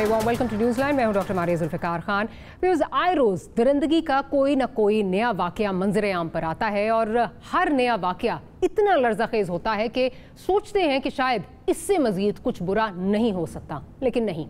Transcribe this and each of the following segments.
Very warm welcome to news line. मैं हूं doctor Maria Zulfikar Khan. आए रोज़ दरिंदगी का कोई ना कोई नया वाक़या मंजर आम पर आता है और हर नया वाक़या इतना लर्ज़ाखेज़ होता है कि सोचते हैं कि शायद इससे मज़ीद कुछ बुरा नहीं हो सकता, लेकिन नहीं।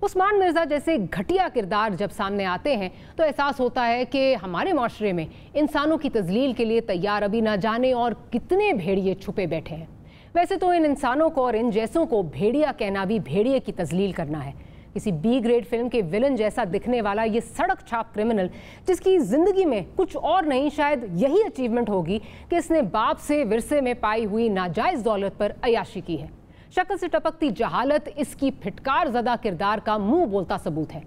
उस्मान मिर्ज़ा जैसे घटिया किरदार जब सामने आते हैं तो एहसास होता है कि हमारे माशरे में इंसानों की तज़लील के लिए तैयार अभी ना जाने और कितने भेड़िए छुपे बैठे हैं। वैसे तो इन इंसानों को और इन जैसों को भेड़िया कहना भी भेड़िए की तज़लील करना है। किसी बी ग्रेड फिल्म के विलन जैसा दिखने वाला ये सड़क छाप क्रिमिनल, जिसकी ज़िंदगी में कुछ और नहीं शायद यही अचीवमेंट होगी कि इसने बाप से विरसे में पाई हुई नाजायज़ दौलत पर अयाशी की है। शक्ल से टपकती जहालत इसकी फिटकार ज़दा किरदार का मुंह बोलता सबूत है।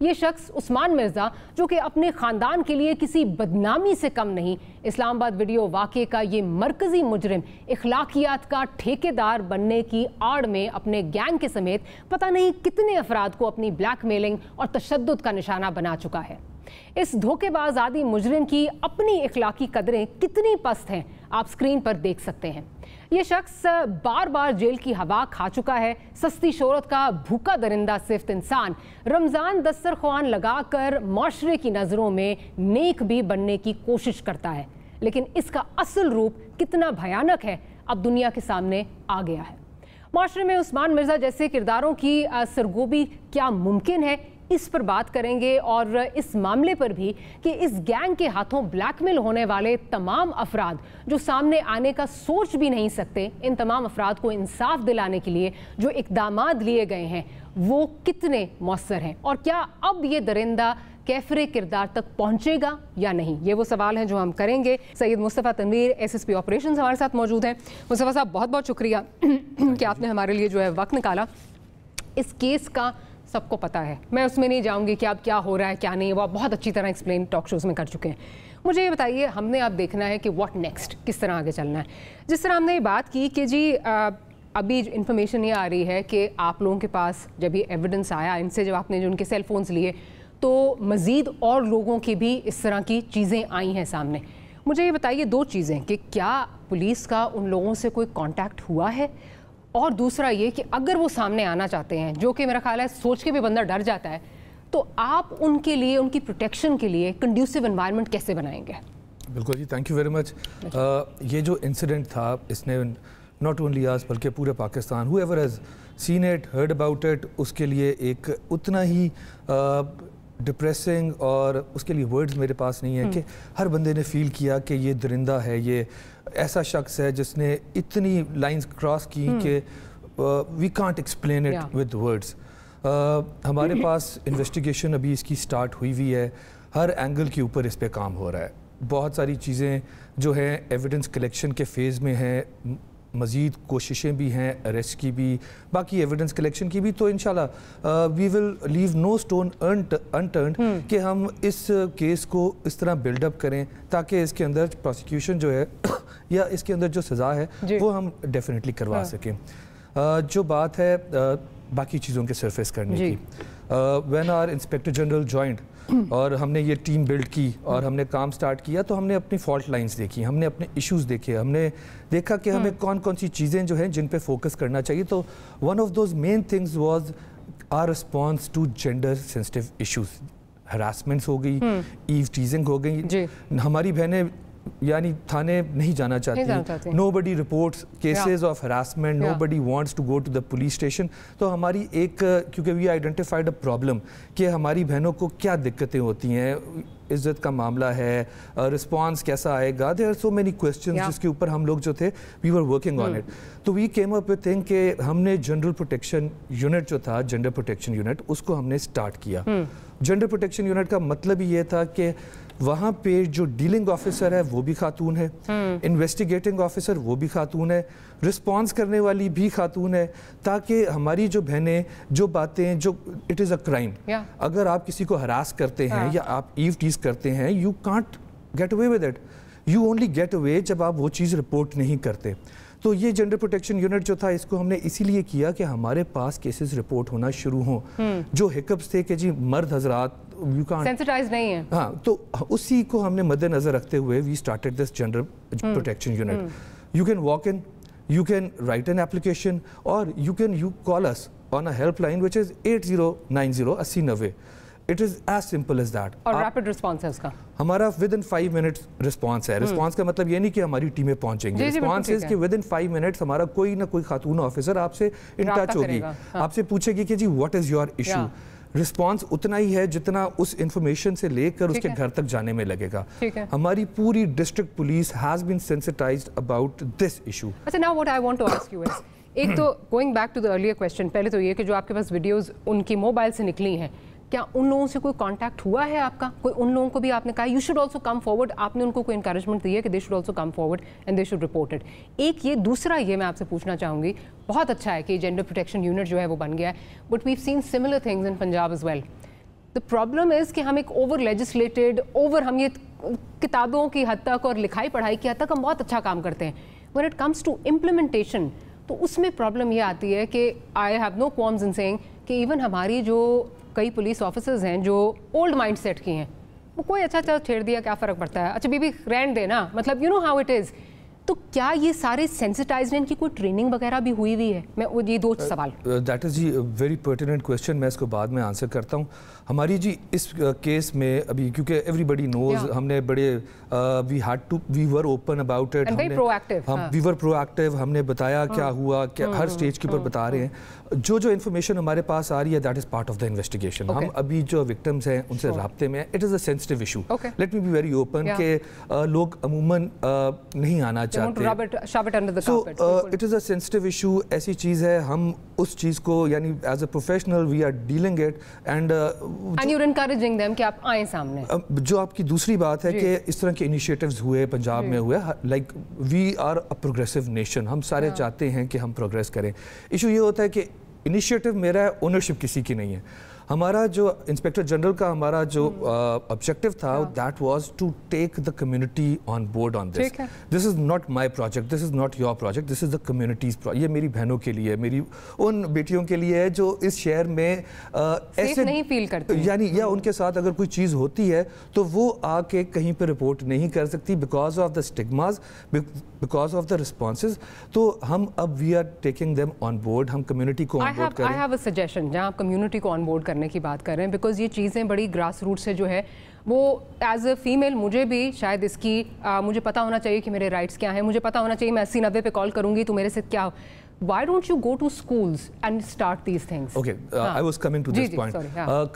ये शख्स उस्मान मिर्ज़ा, जो कि अपने ख़ानदान के लिए किसी बदनामी से कम नहीं, इस्लामाबाद वीडियो वाक़े का ये मरकज़ी मुजरिम इखलाकियात का ठेकेदार बनने की आड़ में अपने गैंग के समेत पता नहीं कितने अफराद को अपनी ब्लैकमेलिंग और तशद्दुद का निशाना बना चुका है। इस धोखेबाज आदि मुजरिम की अपनी इखलाकी कदरें कितनी पस्त हैं, आप स्क्रीन पर देख सकते हैं। ये शख्स बार बार जेल की हवा खा चुका है। सस्ती शोहरत का भूखा दरिंदा सिर्फ इंसान रमज़ान दस्तरख्वान लगाकर माशरे की नज़रों में नेक भी बनने की कोशिश करता है, लेकिन इसका असल रूप कितना भयानक है अब दुनिया के सामने आ गया है। माशरे में उस्मान मिर्ज़ा जैसे किरदारों की सरगोबी क्या मुमकिन है, इस पर बात करेंगे और इस मामले पर भी कि इस गैंग के हाथों ब्लैकमेल होने वाले तमाम अफराद जो सामने आने का सोच भी नहीं सकते, इन तमाम अफराद को इंसाफ दिलाने के लिए जो इक़दामात लिए गए हैं वो कितने मौसर हैं और क्या अब ये दरिंदा कैफरे किरदार तक पहुंचेगा या नहीं, ये वो सवाल हैं जो हम करेंगे। सैयद मुस्तफ़ा तनवीर SSP ऑपरेशंस हमारे साथ मौजूद हैं। मुस्तफ़ा साहब, बहुत बहुत शुक्रिया कि आपने हमारे लिए जो है वक्त निकाला। इस केस का सबको पता है, मैं उसमें नहीं जाऊंगी कि अब क्या हो रहा है क्या नहीं, वो आप बहुत अच्छी तरह एक्सप्लेन टॉक शोज़ में कर चुके हैं। मुझे ये बताइए, हमने अब देखना है कि व्हाट नेक्स्ट, किस तरह आगे चलना है। जिस तरह हमने ये बात की कि जी अभी इन्फॉर्मेशन ये आ रही है कि आप लोगों के पास जब ये एविडेंस आया, इनसे जब आपने जो उनके सेल फोन्स लिए तो मज़ीद और लोगों की भी इस तरह की चीज़ें आई हैं सामने। मुझे ये बताइए दो चीज़ें कि क्या पुलिस का उन लोगों से कोई कॉन्टैक्ट हुआ है, और दूसरा ये कि अगर वो सामने आना चाहते हैं, जो कि मेरा ख्याल है सोच के भी बंदा डर जाता है, तो आप उनके लिए, उनकी प्रोटेक्शन के लिए कंड्यूसिव एनवायरनमेंट कैसे बनाएंगे? बिल्कुल जी, थैंक यू वेरी मच। ये जो इंसिडेंट था, इसने नॉट ओनली आस बल्कि पूरे Pakistan, whoever has seen it, heard about it, उसके लिए एक उतना ही डिप्रेसिंग और उसके लिए वर्ड्स मेरे पास नहीं है कि हर बंदे ने फील किया कि ये दरिंदा है, ये ऐसा शख्स है जिसने इतनी लाइंस क्रॉस की कि we can't explain it with words. हमारे पास इन्वेस्टिगेशन अभी इसकी स्टार्ट हुई हुई है, हर एंगल के ऊपर इस पे काम हो रहा है। बहुत सारी चीज़ें जो हैं एविडेंस कलेक्शन के फेज़ में हैं, मज़ीद कोशिशें भी हैं अरेस्ट की भी, बाकी एविडेंस कलेक्शन की भी। तो इंशाल्लाह we will leave no stone unturned कि हम इस केस को इस तरह बिल्डअप करें ताकि इसके अंदर प्रोसिक्यूशन जो है या इसके अंदर जो सज़ा है वो हम डेफिनेटली करवा सकें। जो बात है बाकी चीज़ों के सरफेस करने की, when our inspector general joint और हमने ये टीम बिल्ड की और हमने काम स्टार्ट किया, तो हमने अपनी फॉल्ट लाइंस देखी, हमने अपने इश्यूज देखे, हमने देखा कि हमें कौन कौन सी चीज़ें जो हैं जिन पे फोकस करना चाहिए। तो one of those main things was our response to gender sensitive issues. Harassments हो गई, ईव टीजिंग हो गई, हमारी बहनें यानी थाने नहीं जाना चाहती, nobody reports cases of harassment, nobody wants to go to the police station. तो हमारी एक, क्योंकि वी आइडेंटिफाइड अ प्रॉब्लम कि हमारी बहनों को क्या दिक्कतें होती हैं, इज्जत का मामला है, रिस्पांस कैसा आएगा, there are so many questions जिसके ऊपर हम लोग जो थे we were working on it. तो we came up with thing कि हमने जनरल प्रोटेक्शन यूनिट जो था, जेंडर प्रोटेक्शन यूनिट, उसको हमने स्टार्ट किया। जेंडर प्रोटेक्शन यूनिट का मतलब ही ये था कि वहाँ पे जो डीलिंग ऑफिसर है वो भी खातून है, इन्वेस्टिगेटिंग ऑफिसर वो भी खातून है, रिस्पांस करने वाली भी खातून है, ताकि हमारी जो बहनें जो बातें, जो इट इज़ अ क्राइम, अगर आप किसी को हरास करते हैं या आप ईव टीज करते हैं, you can't get away with it, you only get away जब आप वो चीज़ रिपोर्ट नहीं करते। तो ये जेंडर प्रोटेक्शन यूनिट जो था, इसको हमने इसीलिए किया कि हमारे पास केसेस रिपोर्ट होना शुरू हों। जो हिकअप्स थे कि जी मर्द हजरात यू कांट सेंसिटाइज नहीं है, हाँ, तो उसी को हमने मद्देनजर रखते हुए we started this gender protection unit. You can walk in, you can write an application or you can call us on a helpline which is 8090 8090. It is as simple as that. और rapid response है उसका? हमारा with in 5 minutes response है. Response का मतलब ये नहीं कि हमारी टीमें पहुंचेंगी. रिस्पॉन्स इज कि विद इन 5 मिनट्स हमारा कोई ना कोई खातून ऑफिसर आपसे इन टच होगी, आपसे पूछेगी कि जी what is your issue. Response उतना ही है जितना उस इंफॉर्मेशन से लेकर उसके घर तक जाने में लगेगा. हमारी पूरी district police has been sensitized about this issue. अच्छा, now what I want to ask you is, एक तो going back to the earlier question, पहले तो ये कि जो आपके पास वीडियोस उनकी मोबाइल से निकली हैं, क्या उन लोगों से कोई कांटेक्ट हुआ है आपका? कोई उन लोगों को भी आपने कहा you should also come forward? आपने उनको कोई इंकरेजमेंट दी है कि they should also come forward and they should report it? एक ये, दूसरा ये मैं आपसे पूछना चाहूँगी, बहुत अच्छा है कि जेंडर प्रोटेक्शन यूनिट जो है वो बन गया है, but we've seen similar things in Punjab as well. The problem is कि हम एक ओवर लेजिस्लेटेड, हम ये किताबों की हद तक और लिखाई पढ़ाई की हद तक हम बहुत अच्छा काम करते हैं. When it comes to implementation तो उसमें प्रॉब्लम ये आती है कि I have no qualms in saying कि इवन हमारी जो कई पुलिस ऑफिसर्स हैं जो ओल्ड माइंड सेट की हैं, वो कोई अच्छा छेड़ दिया क्या फ़र्क पड़ता है, अच्छा बीबी रहने देना, मतलब you know how it is. तो क्या ये सारे सेंसिटाइज्ड हैं, इनकी कोई ट्रेनिंग वगैरह भी हुई है? मैं वो ये 2 सवाल. That is ji very pertinent question. मैं इसको बाद में आंसर करता हूँ. हमारी जी इस केस में अभी क्योंकि एवरीबडी नोज, हमने बड़े we were open about it, we were proactive, हमने बताया क्या हुआ, क्या हर स्टेज के ऊपर बता रहे हैं. जो इन्फॉर्मेशन हमारे पास आ रही है that is part of the investigation. हम अभी जो विक्टिम्स हैं उनसे राब्ते में. It is a sensitive issue. Let me be very open कि लोग अमूमन नहीं आना चाहते. So it is a sensitive issue. ऐसी चीज़ है, हम उस चीज़ को यानी as a professional we are dealing it and you are encouraging them कि आप आएं सामने. जो आपकी दूसरी बात है कि इस तरह के इनिशिएटिव्स हुए पंजाब में हुए, like we are a progressive nation. हम सारे चाहते हैं कि हम प्रोग्रेस करें. इशू ये होता है कि इनिशिएटिव मेरा है, ओनरशिप किसी की नहीं है. हमारा जो इंस्पेक्टर जनरल का हमारा जो ऑब्जेक्टिव था that was to take the community on board on this. This is not my project, this is not your project, this is the community's. ये मेरी बहनों के लिए, मेरी उन बेटियों के लिए है जो इस शहर में ऐसे नहीं फील करती, यानी या उनके साथ अगर कोई चीज़ होती है तो वो आके कहीं पर रिपोर्ट नहीं कर सकती because of the stigmas, because of the responses. तो हम अब we are taking them on board. हम कम्युनिटी को ऑन बोर्ड करें. आई हैव अ सजेशन जहाँ आप कम्युनिटी को ऑन बोर्ड करने की बात कर रहे हैं, बिकॉज ये चीज़ें बड़ी ग्रास रूट से जो है वो एज अ फीमेल मुझे भी शायद इसकी मुझे पता होना चाहिए कि मेरे राइट्स क्या हैं. मुझे पता होना चाहिए मैं 80-90 पे कॉल करूंगी तो मेरे से क्या. Why don't you go to schools and start these things? Okay, I was coming to this point.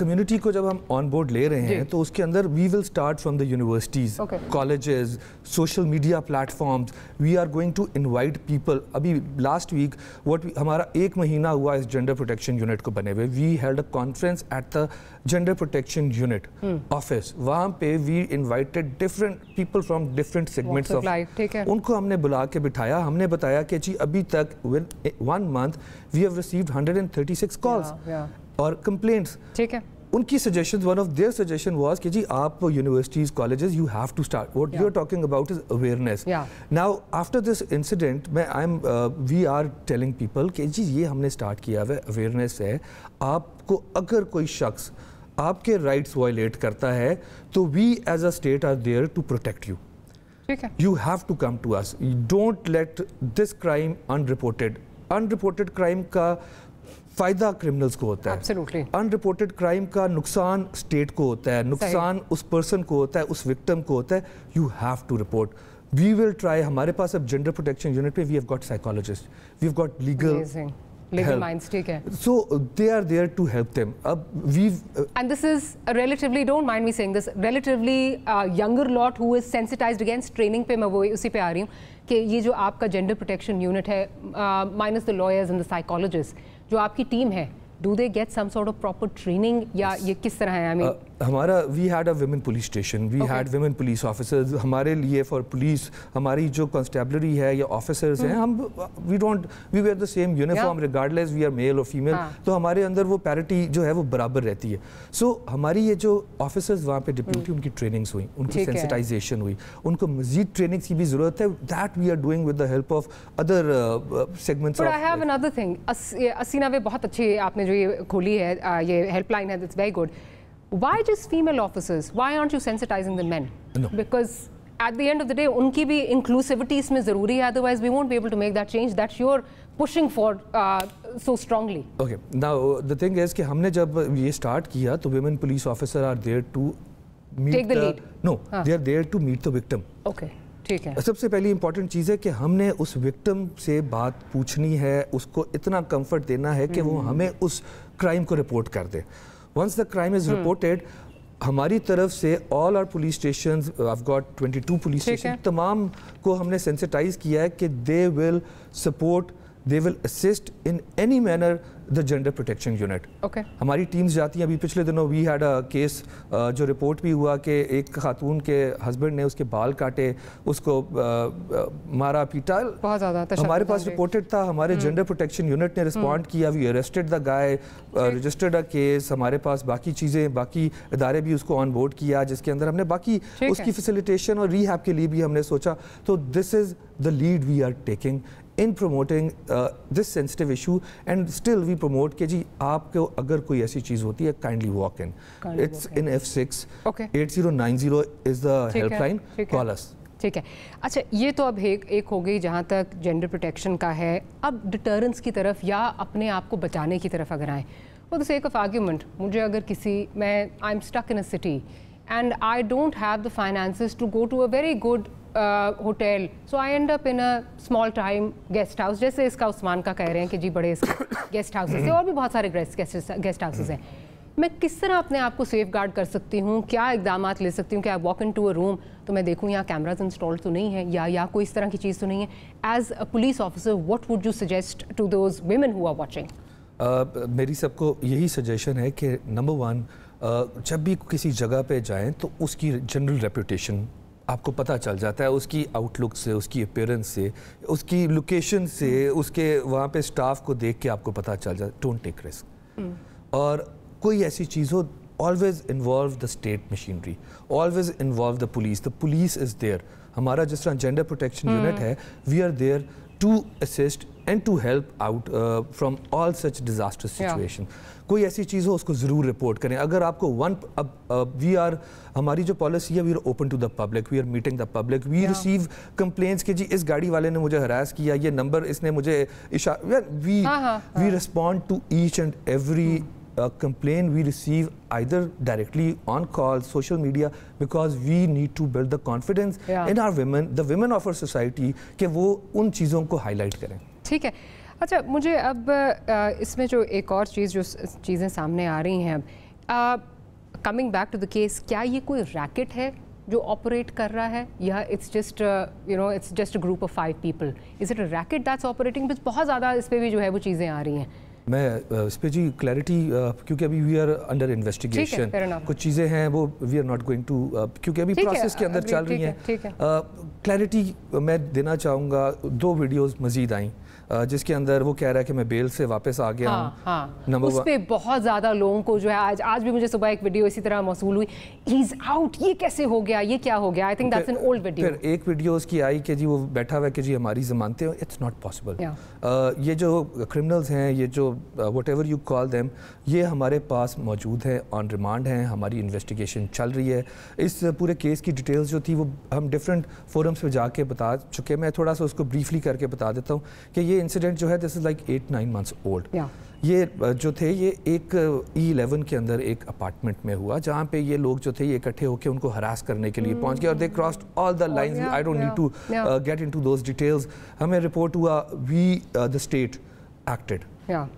Community को जब हम on board ले रहे हैं तो उसके अंदर we will start from the universities, colleges, social media platforms. We are going to invite people. अभी last week हमारा 1 महीना हुआ इस gender protection unit को बने हुए. We held a conference at the gender protection unit office. वहाँ पे we invited different people from different segments of life. उनको हमने बुला के बिठाया. हमने बताया कि जी अभी तक 1 month we have received 136 calls or complaints. ठीक है. उनकी suggestions, one of their suggestion was कि जी आप universities, colleges, you have to start. What you're talking about is awareness. Now after this incident, we are telling people कि जी ये हमने start किया है, awareness है. आपको अगर कोई शख्स आपके rights violate करता है तो we as a state are there to protect you. You have to come to us. You don't let this crime unreported. Unreported crime का फायदा क्रिमिनल्स को होता है. Absolutely. Unreported crime का नुकसान स्टेट को होता है, नुकसान उस पर्सन को होता है, उस विक्टिम को होता है. You have to report. We will try. हमारे पास अब जेंडर प्रोटेक्शन यूनिट में we have got psychologists, we have got legal minds. ठीक है. So they are there to help them. अब and this is a relatively, don't mind me saying this, relatively younger lot who is sensitized against training पे मैं वो उसी पे आ रही हूँ कि ये जो आपका जेंडर प्रोटेक्शन यूनिट है minus the lawyers and the psychologists, जो आपकी टीम है, do they get some sort of proper training या ये किस तरह है? I mean हमारा we had a women police station, we had women police officers. हमारे लिए for police हमारी जो constabulary है या officers हैं, हम we wear the same uniform regardless we are male or female. तो हमारे अंदर वो parity जो है वो बराबर रहती है. So हमारी ये जो officers वहाँ पे deputy उनकी trainings हुई, उनकी sensitization हुई, उनको मज़ीद trainings की भी ज़रूरत है. That we are doing with the help of other segments. But I have another thing. 80-90 बहुत अच्छी आपने जो ये खोली है, ये helpline है, that's very good. Why just female officers? Why aren't you sensitizing the men? No. Because at the end of the day उनकी भी inclusivity इसमें ज़रूरी है, otherwise we won't be able to make that change that you're pushing for so strongly. Okay, now the thing is कि हमने जब ये start किया तो women police officer are there to meet take the lead. No, they are there to meet the victim. Okay, ठीक है. सबसे पहली important चीज़ है कि हमने उस victim से बात पूछनी है, उसको इतना comfort देना है कि वो हमें उस crime को report कर दे. Once the crime is reported, हमारी तरफ से all our police stations, I've got 22 police stations, तमाम को हमने sensitize किया है कि they will support, they will assist in any manner the gender protection unit. Okay. हमारी टीम्स जाती हैं. अभी पिछले दिनों we had a case जो रिपोर्ट भी हुआ कि एक खातून के हस्बैंड ने उसके बाल काटे, उसको मारा पीटा. बहुत ज़्यादा हमारे पास रिपोर्टेड था, हमारे जेंडर प्रोटेक्शन यूनिट ने रिस्पॉन्ड किया, we arrested the guy, registered a case. हमारे पास बाकी चीज़ें, बाकी इदारे भी उसको ऑन बोर्ड किया, जिसके अंदर हमने बाकी उसकी फैसिलिटेशन और रीहैब के लिए भी हमने सोचा. तो this is the lead we are taking in promoting this sensitive issue, and still we promote कि जी आपको अगर कोई ऐसी चीज़ होती है kindly walk in. It's in F6. Okay. 8090 is the helpline. Call us. ठीक है. अच्छा, ये तो अब एक हो गई जहाँ तक जेंडर प्रोटेक्शन का है. अब डिटरेंस की तरफ या अपने आप को बचाने की तरफ अगर आएँ, for the sake of argument, मुझे अगर I am stuck in a city and I don't have the finances to go to a very good hotel, so I end up in a small time guest house, जैसे इसका उस्मान का कह रहे हैं कि जी बड़े गेस्ट हाउसेस हैं और भी बहुत सारे गेस्ट हाउसेस हैं. मैं किस तरह अपने आप को सेफ गार्ड कर सकती हूँ? क्या इकदाम ले सकती हूँ कि I walk in to a room तो मैं देखूँ यहाँ कैमराज इंस्टॉल तो नहीं है या कोई इस तरह की चीज़ तो नहीं है. As a police officer what would you suggest to those women who are watching? मेरी सबको यही सजेशन है कि नंबर 1, जब भी किसी जगह पे जाएं तो उसकी जनरल रेपुटेशन आपको पता चल जाता है, उसकी आउटलुक से, उसकी अपीयरेंस से, उसकी लोकेशन से, उसके वहाँ पे स्टाफ को देख के आपको पता चल जाता है. Don't take risk. और कोई ऐसी चीज़ हो, always involve the state machinery, always involve the police. The police is there. हमारा जिस तरह जेंडर प्रोटेक्शन यूनिट है, we are there to assist and to help out from all such disaster situation. कोई ऐसी चीज़ हो उसको ज़रूर रिपोर्ट करें. अगर आपको वी आर, हमारी जो पॉलिसी है, we are open to the public, we are meeting the public, we receive complaints कि जी इस गाड़ी वाले ने मुझे हरास किया, ये नंबर इसने मुझे we respond to each and every complaint we receive either directly on call, social media, because we need to build the confidence in our women, the women of our society, कि वो उन चीज़ों को highlight करें. ठीक है. अच्छा, मुझे अब इसमें जो एक और चीज़, जो चीज़ें सामने आ रही हैं, coming back to the case, क्या ये कोई रैकेट है जो ऑपरेट कर रहा है या it's just it's just a group of 5 people? Is it a racket that's operating? बहुत ज़्यादा इस पर भी जो है वो चीज़ें आ रही हैं. मैं इस पर जी क्लैरिटी, क्योंकि अभी वी आर अंडर इन्वेस्टिगेशन, कुछ चीज़ें हैं वो we are not going to, क्योंकि अभी प्रोसेस के अंदर चल रही हैं. क्लैरिटी मैं देना चाहूँगा. 2 वीडियोस मजीद आई जिसके अंदर वो कह रहा है कि मैं बेल से वापस आ गया हूँ. नंबर 1 उस पे बहुत ज़्यादा लोगों को जो है, आज भी मुझे सुबह एक वीडियो इसी तरह मौसूल हुई, ही इज़ आउट, ये कैसे हो गया, ये क्या हो गया. I think that's an old video. फिर एक वीडियो उसकी आई कि जी वो बैठा हुआ है कि जी हमारी ज़मानतें, इट्स नॉट पॉसिबल. ये जो क्रिमिनल्स हैं, ये जो what ever you call them, ये हमारे पास मौजूद है, ऑन रिमांड हैं, हमारी इन्वेस्टिगेशन चल रही है. इस पूरे केस की डिटेल्स जो थी वो हम डिफरेंट फोरम्स पे जाके बता चुके. मैं थोड़ा सा उसको ब्रीफली करके बता देता हूँ कि ये इंसिडेंट जो है, this is like 8-9 months old. ये जो थे, ये एक E11 के अंदर एक अपार्टमेंट में हुआ, जहाँ पे ये लोग जो थे ये इकट्ठे होकर उनको हरास करने के लिए पहुँच गए और they crossed all the lines. I don't need to get into those details. हमें रिपोर्ट हुआ, we the state acted,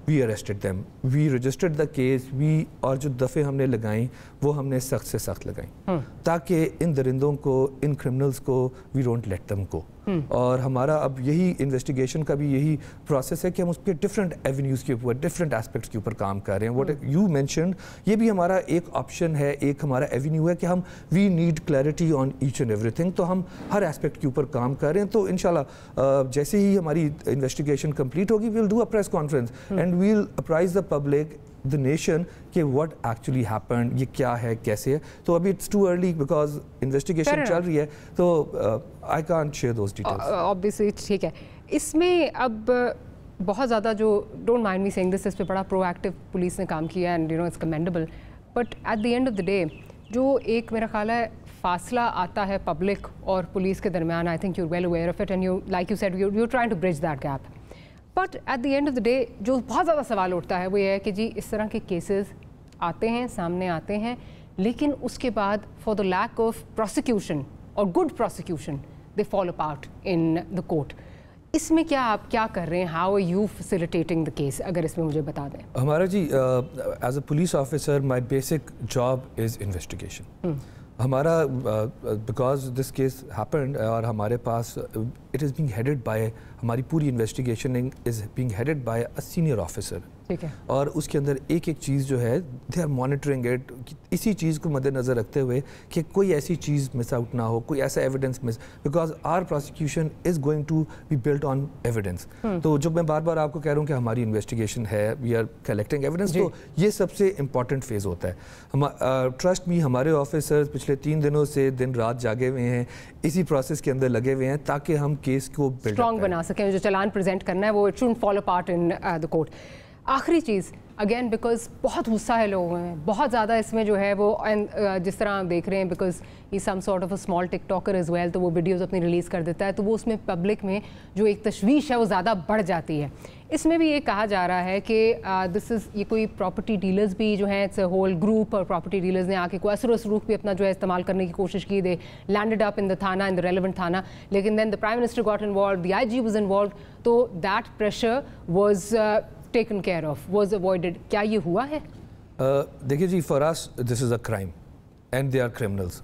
we arrested them, we registered the case, we, और जो दफ़े हमने लगाई वो हमने सख्त से सख्त लगाई ताकि इन दरिंदों को, इन क्रिमिनल्स को we don't let them go. और हमारा अब यही इन्वेस्टिगेशन का भी यही प्रोसेस है कि हम उसके डिफरेंट एवेन्यूज़ के ऊपर, डिफरेंट एस्पेक्ट्स के ऊपर काम कर रहे हैं. व्हाट यू मेंशन्ड, ये भी हमारा एक ऑप्शन है, एक हमारा एवेन्यू है कि हम we need clarity on each and everything. तो हम हर एस्पेक्ट के ऊपर काम कर रहे हैं. तो इंशाल्लाह जैसे ही हमारी इन्वेस्टिगेशन कंप्लीट होगी, we will do a press conference and we will apprise the public, the nation, कि व्हाट एक्चुअली हैपेंड, ये क्या है, कैसे है. तो अभी it's too early because investigation चल रही है, तो I can't share those details. Obviously ठीक है. इसमें अब बहुत ज़्यादा जो, don't mind me saying this, इस पे बड़ा प्रोएक्टिव पुलिस ने काम किया and it's commendable, but at the end of the day जो एक मेरा ख्याल है फासला आता है पब्लिक और पुलिस के दरमियान, I think you well aware of it and you like you said you trying to bridge that gap, but at the end of the day जो बहुत ज़्यादा सवाल उठता है वो ये है कि जी इस तरह के केसेस आते हैं, सामने आते हैं, लेकिन उसके बाद for the lack of prosecution और good prosecution they fall apart in the court. इसमें क्या आप क्या कर रहे हैं, how are you facilitating the case, अगर इसमें मुझे बता दें. हमारा जी as a police officer my basic job is investigation. हमारा बिकॉज दिस केस हैपेंड और हमारे पास it is being headed by, हमारी पूरी investigation is being headed by a senior officer. ठीक है. और उसके अंदर एक एक चीज़ जो है दे आर मॉनिटरिंग इट, इसी चीज़ को मद्देनज़र रखते हुए कि कोई ऐसी चीज़ मिस आउट ना हो, कोई ऐसा evidence miss, because our prosecution is going to be built on evidence. तो जब मैं बार बार आपको कह रहा हूँ कि हमारी इन्वेस्टिगेशन है, वी आर कलेक्टिंग एविडेंस, तो ये सबसे इंपॉर्टेंट फेज़ होता है. हम ट्रस्ट मी, हमारे ऑफिसर्स पिछले 3 दिनों से दिन रात जागे हुए हैं, इसी प्रोसेस के अंदर लगे हुए हैं ताकि हम केस को स्ट्रॉन्ग बना सकें. जो चालान प्रेजेंट करना है वो it shouldn't fall apart in the court. आखिरी चीज़ अगेन, बिकॉज बहुत गुस्सा है लोगों में, बहुत ज़्यादा इसमें जो है वो जिस तरह आप देख रहे हैं, because he some sort of a small TikToker as well, तो वो वीडियोज़ अपनी रिलीज़ कर देता है, तो वो उसमें पब्लिक में जो एक तशवीश है वो ज़्यादा बढ़ जाती है. इसमें भी ये कहा जा रहा है कि दिस इज़, ये कोई प्रॉपर्टी डीलर्स भी जो हैं, इट्स अ होल ग्रुप, और प्रॉपर्टी डीलर्स ने आके कोई असर वसरूख भी अपना जो है इस्तेमाल करने की कोशिश की. They landed up in the thana, in the relevant thana, लेकिन then the prime minister got involve, the IG was involve, तो that pressure was taken care of, was avoided. क्या ये हुआ है? देखिए जी, for us this is a crime and they are criminals.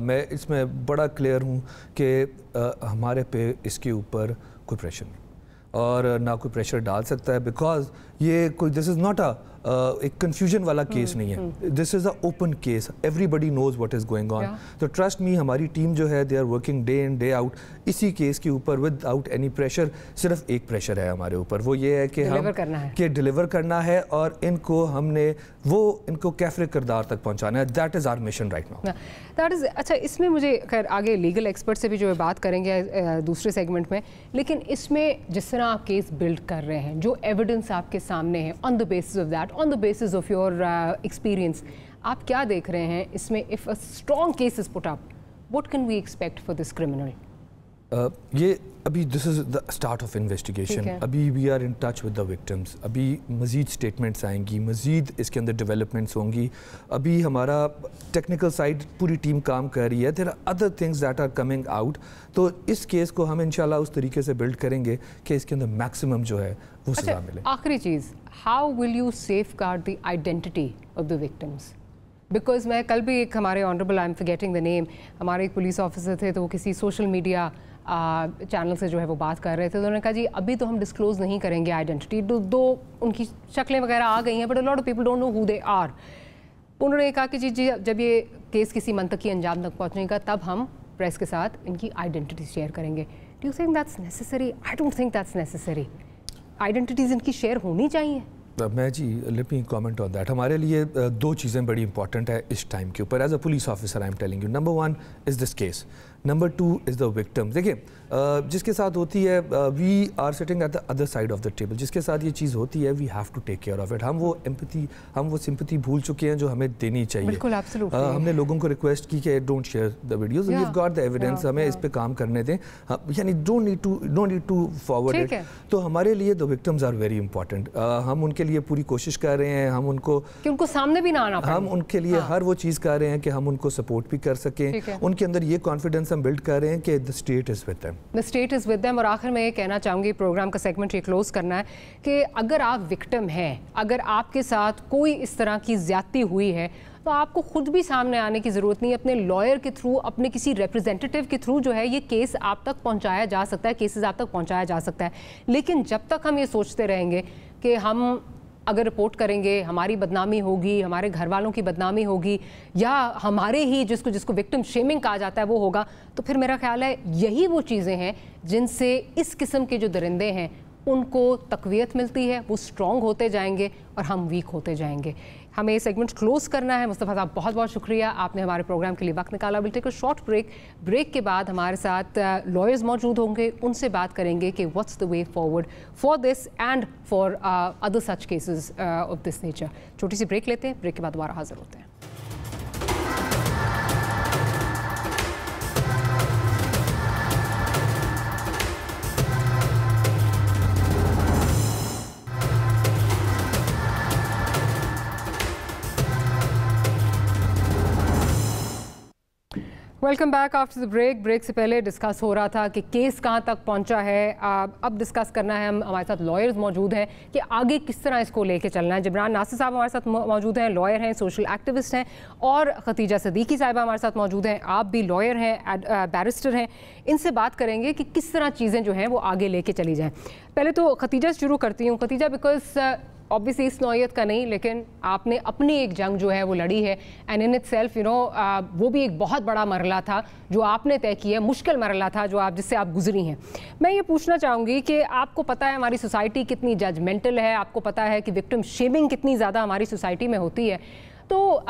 मैं इसमें बड़ा क्लियर हूँ कि हमारे पे इसके ऊपर कोई प्रेशर नहीं और ना कोई प्रेशर डाल सकता है, बिकॉज ये कोई, दिस इज़ नॉट एक कन्फ्यूजन वाला केस नहीं है, this is a open case, everybody knows what is going on. तो ट्रस्ट मी, हमारी टीम जो है they are working day in day out इसी केस के ऊपर विदाउट एनी प्रेशर. सिर्फ एक प्रेशर है हमारे ऊपर, वो ये है कि डिलीवर करना है और इनको हमने इनको कैफरे किरदार तक पहुंचाना है. That is our mission right now. That is अच्छा. इसमें मुझे खैर आगे लीगल एक्सपर्ट से भी जो है बात करेंगे दूसरे सेगमेंट में, लेकिन इसमें जिस तरह आप केस बिल्ड कर रहे हैं, जो एविडेंस आपके सामने है, on the basis of that, on the basis of your experience, आप क्या देख रहे हैं इसमें? if a strong case is put up, what can we expect for this criminal? ये अभी this is the start of investigation. अभी we are in touch with the victims. अभी मज़ीद स्टेटमेंट्स आएंगी, मज़ीद इसके अंदर डेवलपमेंट्स होंगी. अभी हमारा टेक्निकल साइड पूरी टीम काम कर रही है. There are other things that are coming out. तो इस केस को हम इंशाल्लाह उस तरीके से बिल्ड करेंगे कि इसके अंदर मैक्सिमम जो है वो सज़ा मिले. आखिरी चीज़, how will you safeguard the identity of the victims? Because मैं कल भी एक हमारे honourable, I am forgetting the name, हमारे एक पुलिस ऑफिसर थे, तो वो किसी सोशल मीडिया चैनल से जो है वो बात कर रहे थे, तो उन्होंने कहा जी अभी तो हम डिस्क्लोज नहीं करेंगे आइडेंटिटी, दो उनकी शक्लें वगैरह आ गई हैं, but a lot of people don't know who they are. उन्होंने कहा कि जी जब ये केस किसी मंतकी अंजाम तक पहुँचेगा तब हम प्रेस के साथ इनकी आइडेंटिटी शेयर करेंगे. Do you think that's necessary? I don't think that's necessary. Identities इनकी शेयर होनी चाहिए. मैं जी let me comment on that. हमारे लिए दो चीज़ें बड़ी इंपॉर्टेंट है इस टाइम के ऊपर. As a police officer I am telling you, number 1 is this case, number 2 is the victim. देखिए जिसके साथ होती है, we are sitting at the other side of the table. जिसके साथ ये चीज़ होती है, we have to take care of it. हम वो एम्पैथी, हम वो सिंपैथी भूल चुके हैं जो हमें देनी चाहिए. बिल्कुल, हमने लोगों को रिक्वेस्ट की कि don't share the videos, we have got the evidence, हमें इस पे काम करने दें, यानी don't need to forward it. तो हमारे लिए the victims are very important. हम उनके लिए पूरी कोशिश कर रहे हैं, हम उनको सामने भी ना आना पड़े, हम उनके लिए हर वो चीज़ कर रहे हैं कि हम उनको सपोर्ट भी कर सकें. उनके अंदर ये कॉन्फिडेंस हम बिल्ड कर रहे हैं कि the state is with them. The state is with them. और आखिर में ये कहना चाहूँगी, प्रोग्राम का सेगमेंट ये क्लोज करना है, कि अगर आप विक्टिम हैं, अगर आपके साथ कोई इस तरह की ज़्यादती हुई है, तो आपको खुद भी सामने आने की ज़रूरत नहीं. अपने लॉयर के थ्रू, अपने किसी रिप्रेजेंटेटिव के थ्रू जो है ये केस आप तक पहुंचाया जा सकता है, केसेस आप तक पहुंचाया जा सकता है. लेकिन जब तक हम ये सोचते रहेंगे कि हम अगर रिपोर्ट करेंगे हमारी बदनामी होगी, हमारे घर वालों की बदनामी होगी, या हमारे ही जिसको विक्टिम शेमिंग कहा जाता है वो होगा, तो फिर मेरा ख्याल है यही वो चीज़ें हैं जिनसे इस किस्म के जो दरिंदे हैं उनको तक़वियत मिलती है, वो स्ट्रॉन्ग होते जाएंगे और हम वीक होते जाएंगे. हमें ये सेगमेंट क्लोज करना है. मुस्तफ़ा साहब बहुत बहुत शुक्रिया, आपने हमारे प्रोग्राम के लिए वक्त निकाला. Will take a short break के बाद हमारे साथ लॉयर्स मौजूद होंगे, उनसे बात करेंगे कि what's the way forward for this and for other such cases of this nature. छोटी सी ब्रेक लेते हैं, ब्रेक के बाद दोबारा हाजिर होते हैं. Welcome back after the break. Break से पहले डिस्कस हो रहा था कि केस कहाँ तक पहुँचा है। अब डिस्कस करना है, हमारे साथ लॉयर्स मौजूद हैं कि आगे किस तरह इसको लेके चलना है। जिब्रान नासिर साहब हमारे साथ मौजूद हैं, लॉयर हैं, सोशल एक्टिविस्ट हैं, और खतीजा सदीकी साहिबा हमारे साथ मौजूद हैं, आप भी लॉयर हैं, बैरिस्टर हैं। इनसे बात करेंगे कि किस तरह चीज़ें जो हैं वो आगे लेके चली जाएँ। पहले तो खतीजा से शुरू करती हूँ। खतीजा, बिकॉज ऑब्वियसली इस नौयत का नहीं, लेकिन आपने अपनी एक जंग जो है वो लड़ी है, एंड इन इट सेल्फ वो भी एक बहुत बड़ा मरला था जो आपने तय किया, मुश्किल मरला था जो जिससे आप गुजरी हैं। मैं ये पूछना चाहूँगी कि आपको पता है हमारी सोसाइटी कितनी जजमेंटल है, आपको पता है कि विक्टिम शेमिंग कितनी ज़्यादा हमारी सोसाइटी में होती है, तो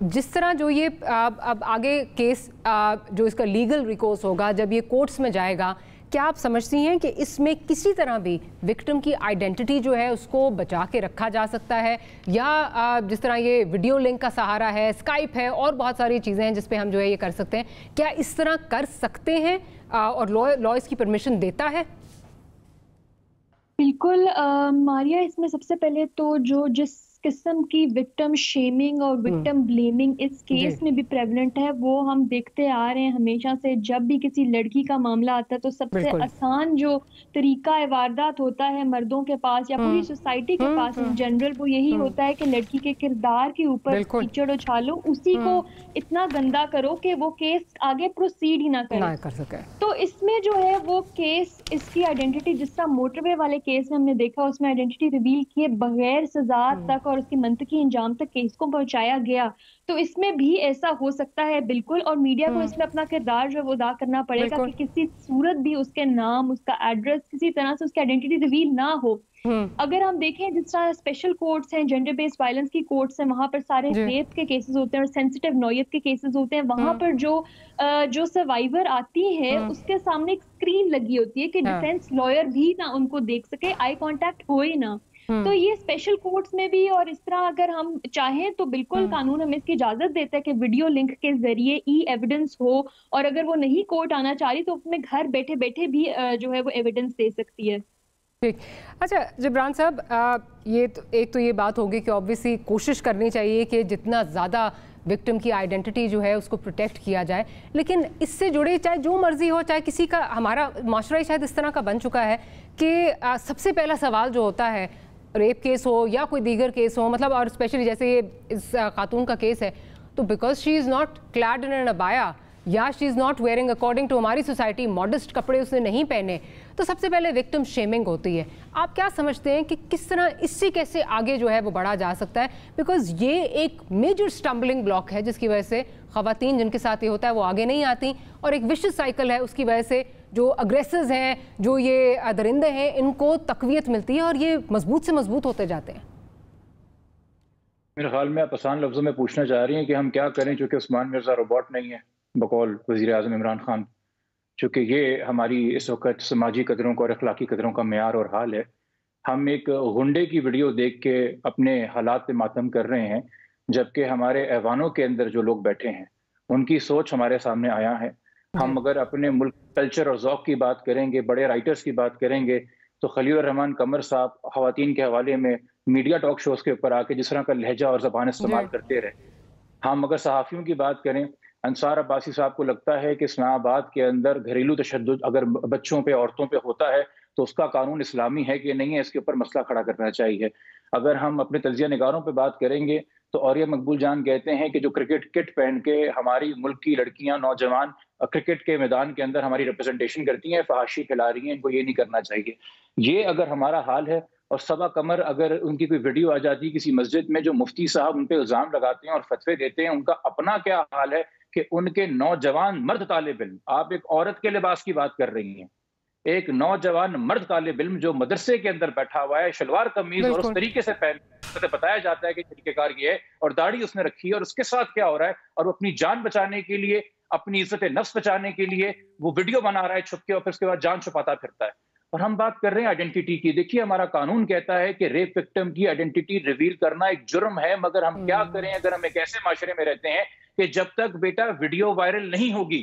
जिस तरह जो ये अब आगे केस जो इसका लीगल रिकोर्स होगा, जब ये कोर्ट्स में जाएगा, क्या आप समझती हैं कि इसमें किसी तरह भी विक्टिम की आइडेंटिटी जो है उसको बचा के रखा जा सकता है, या जिस तरह ये वीडियो लिंक का सहारा है, स्काइप है, और बहुत सारी चीज़ें हैं जिस पे हम जो है ये कर सकते हैं, क्या इस तरह कर सकते हैं और लॉ इसकी परमिशन देता है? बिल्कुल मारिया, इसमें सबसे पहले तो जिस किस्म की विक्टिम शेमिंग और विक्टिम ब्लेमिंग इस केस में भी प्रेवलेंट है, वो हम देखते आ रहे हैं हमेशा से। जब भी किसी लड़की का मामला आता है तो सबसे आसान जो तरीका वारदात होता है मर्दों के पास या पूरी सोसाइटी के पास इन जनरल, वो यही होता है कि लड़की के किरदार के ऊपर कीचड़ उछालो, उसी को इतना गंदा करो कि वो केस आगे प्रोसीड ही ना कर सके। तो इसमें जो है वो केस, इसकी आइडेंटिटी, जिस तरह मोटरवे वाले केस में हमने देखा, उसमें आइडेंटिटी रिवील किए बगैर सजा तक और उसकी मंतकी अंजाम तक केस को पहुंचाया गया, तो इसमें भी ऐसा हो सकता है बिल्कुल। और मीडिया को इसमें अपना किरदार जो है वो अदा करना पड़ेगा कि किसी सूरत भी उसके नाम, उसका एड्रेस, किसी तरह से उसकी आइडेंटिटी रिवील ना हो। अगर हम देखें जिस तरह स्पेशल कोर्ट्स हैं, जेंडर बेस्ड वायलेंस की कोर्ट्स हैं, वहां पर सारे रेप के केसेस होते हैं और सेंसिटिव नौयत के केसेस होते हैं। वहां पर जो सर्वाइवर आती है उसके सामने एक स्क्रीन लगी होती है कि डिफेंस लॉयर भी ना उनको देख सके, आई कांटेक्ट हो ही ना। तो ये स्पेशल कोर्ट्स में भी, और इस तरह अगर हम चाहें तो बिल्कुल कानून हमें इसकी इजाजत देता है कि वीडियो लिंक के जरिए ई एविडेंस हो, और अगर वो नहीं कोर्ट आना चाह रही तो अपने घर बैठे बैठे भी जो है वो एविडेंस दे सकती है। ठीक। अच्छा जिब्रान साहब, ये तो एक तो ये बात होगी कि ऑब्वियसली कोशिश करनी चाहिए कि जितना ज़्यादा विक्टिम की आइडेंटिटी जो है उसको प्रोटेक्ट किया जाए, लेकिन इससे जुड़े चाहे जो मर्जी हो, चाहे किसी का, हमारा माशरा शायद इस तरह का बन चुका है कि सबसे पहला सवाल जो होता है, रेप केस हो या कोई दीगर केस हो, मतलब, और स्पेशली जैसे ये इस खातून का केस है, तो because she is not clad in an अबाया या she is not wearing according to हमारी सोसाइटी, मॉडेस्ट कपड़े उसने नहीं पहने, तो सबसे पहले विक्टिम शेमिंग होती है। आप क्या समझते हैं कि किस तरह इससे कैसे आगे जो है वो बढ़ा जा सकता है? बिकॉज ये एक मेजर स्टम्बलिंग ब्लॉक है जिसकी वजह से ख़वातीन जिनके साथ ये होता है वो आगे नहीं आती, और एक विशियस साइकिल है, उसकी वजह से जो अग्रेसर्स हैं, जो ये दरिंदे हैं, इनको तकवीत मिलती है और ये मजबूत से मजबूत होते जाते हैं। मेरे ख्याल में आप आसान लफ्जों में पूछना चाह रही हैं कि हम क्या करें, चूँकि उस्मान मिर्ज़ा रोबोट नहीं है बकौल वज़ीर आज़म इमरान खान, चूँकि ये हमारी इस वक्त समाजी कदरों को और अखलाकी कदरों का मेयार और हाल है। हम एक गुंडे की वीडियो देख के अपने हालात पे मातम कर रहे हैं, जबकि हमारे ऐवानों के अंदर जो लोग बैठे हैं उनकी सोच हमारे सामने आया है। हम अगर अपने मुल्क कल्चर और ज़ौक़ की बात करेंगे, बड़े राइटर्स की बात करेंगे, तो खलील रहमान कमर साहब ख़वातीन के हवाले में मीडिया टॉक शोज़ के ऊपर आके जिस तरह का लहजा और ज़बान इस्तेमाल करते रहे। हम अगर सहाफ़ियों की बात करें, अंसार अब्बासी साहब को लगता है कि इस्लामाबाद के अंदर घरेलू तशद्दुद अगर बच्चों पे, औरतों पे होता है तो उसका कानून इस्लामी है कि नहीं है, इसके ऊपर मसला खड़ा करना चाहिए। अगर हम अपने तजिया निगारों पे बात करेंगे तो औरिया मकबूल जान कहते हैं कि जो क्रिकेट किट पहन के हमारी मुल्क की लड़कियां, नौजवान क्रिकेट के मैदान के अंदर हमारी रिप्रेजेंटेशन करती हैं, फहाशी फैला रही हैं, इनको ये नहीं करना चाहिए। ये अगर हमारा हाल है, और सबा कमर अगर उनकी कोई वीडियो आ जाती किसी मस्जिद में, जो मुफ्ती साहब उन पे इल्जाम लगाते हैं और फतवे देते हैं, उनका अपना क्या हाल है कि उनके नौजवान मर्द तालिब इल्म, आप एक औरत के लिबास की बात कर रही हैं, एक नौजवान मर्द तालिब इल्म जो मदरसे के अंदर बैठा हुआ है, शलवार कमीज और उस तरीके से पहन, बताया जाता है कि तरीकेकार ये है, और दाढ़ी उसने रखी है, और उसके साथ क्या हो रहा है, और वो अपनी जान बचाने के लिए, अपनी इज्जत नफ्स बचाने के लिए वो वीडियो बना रहा है छुप के, और फिर उसके बाद जान छुपाता फिरता है। और हम बात कर रहे हैं आइडेंटिटी की। देखिए हमारा कानून कहता है कि रेप विक्टिम की आइडेंटिटी रिवील करना एक जुर्म है, मगर हम क्या करें, अगर हम एक ऐसे माशरे में रहते हैं कि जब तक बेटा वीडियो वायरल नहीं होगी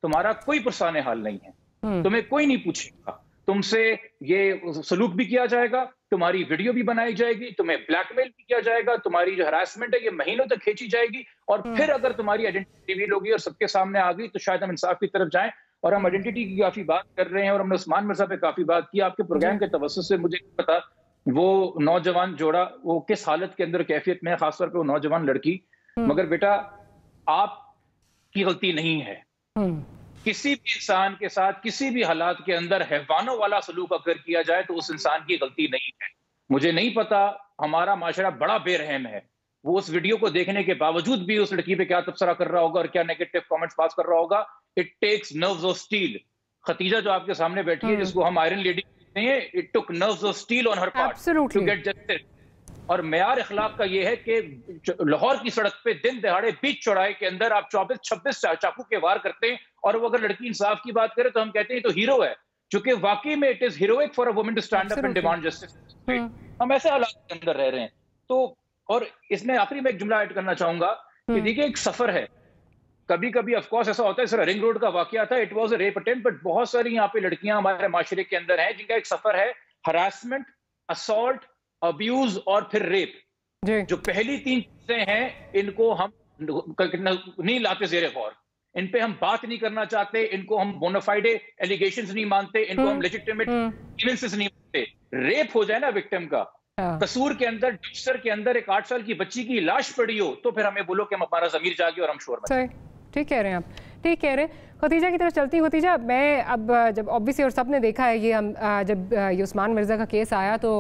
तुम्हारा कोई पुरसाने हाल नहीं है, तुम्हें कोई नहीं पूछेगा, तुमसे ये सलूक भी किया जाएगा, तुम्हारी वीडियो भी बनाई जाएगी, तुम्हें ब्लैकमेल भी किया जाएगा, तुम्हारी जो हरासमेंट है ये महीनों तक खींची जाएगी, और फिर अगर तुम्हारी आइडेंटिटी रिवील होगी और सबके सामने आ गई तो शायद हम इंसाफ की तरफ जाएं। और हम आइडेंटिटी की काफी बात कर रहे हैं और हमने उस्मान मिर्जा पे काफी बात की। आपके प्रोग्राम के तवज्जुह से मुझे नहीं पता वो नौजवान जोड़ा वो किस हालत के अंदर, कैफियत में, खासतौर पर वो नौजवान लड़की, मगर बेटा आपकी गलती नहीं है। किसी भी इंसान के साथ किसी भी हालात के अंदर हैवानों वाला सलूक अगर किया जाए तो उस इंसान की गलती नहीं है। मुझे नहीं पता, हमारा माशरा बड़ा बेरहम है, वो उस वीडियो को देखने के बावजूद भी उस लड़की पे क्या तबसरा कर रहा होगा और क्या नेगेटिव कमेंट्स पास कर रहा होगा। It takes nerves of steel. Khadija जो आपके सामने बैठी है, जिसको हम आयरन लेडी कहते हैं, it took nerves of steel on her part to get justice. और मेयार इखलाक का ये है कि लाहौर की सड़क पे दिन दहाड़े बीच चौराहे के अंदर आप 24-26 चाकू के वार करते हैं, और वो अगर लड़की इंसाफ की बात करे तो हम कहते हैं तो हीरो है, क्योंकि वाकई में it is heroic for a woman to stand up and demand justice. हम ऐसे हालात के अंदर रह रहे हैं। तो और इसमें आखिरी में एक जुमला ऐड करना चाहूंगा कि देखिए एक सफर है, कभी कभी ऑफ कोर्स ऐसा होता है, सर रिंग रोड का वाकया था, it was a rape attempt, but बहुत सारी यहाँ पे लड़कियां हमारे माशरे के अंदर हैं जिनका एक सफर है, हरासमेंट, असॉल्ट, अब्यूज और फिर रेप। जो पहली 3 चीजें हैं इनको हम नहीं लाते ज़ेरे गौर, इन पे हम बात नहीं करना चाहते, इनको हम बोनाफाइड एलिगेशंस नहीं मानते, इनको हम लेजिटिमेट एविडेंसेस नहीं मानते। रेप हो जाए ना विक्टिम का, कसूर के अंदर, डस्टर के अंदर एक 8 साल की बच्ची की लाश पड़ी हो, तो फिर हमें बोलो कि हम हमारा ज़मीर जागे और हम शोर मचाएं। ठीक कह रहे हैं आप, ठीक कह रहे हैं। खतीजा की तरफ चलती हूँ। खतीजा, मैं अब जब ऑब्वियसली और सबने देखा है ये, हम जब ये उस्मान मिर्ज़ा का केस आया तो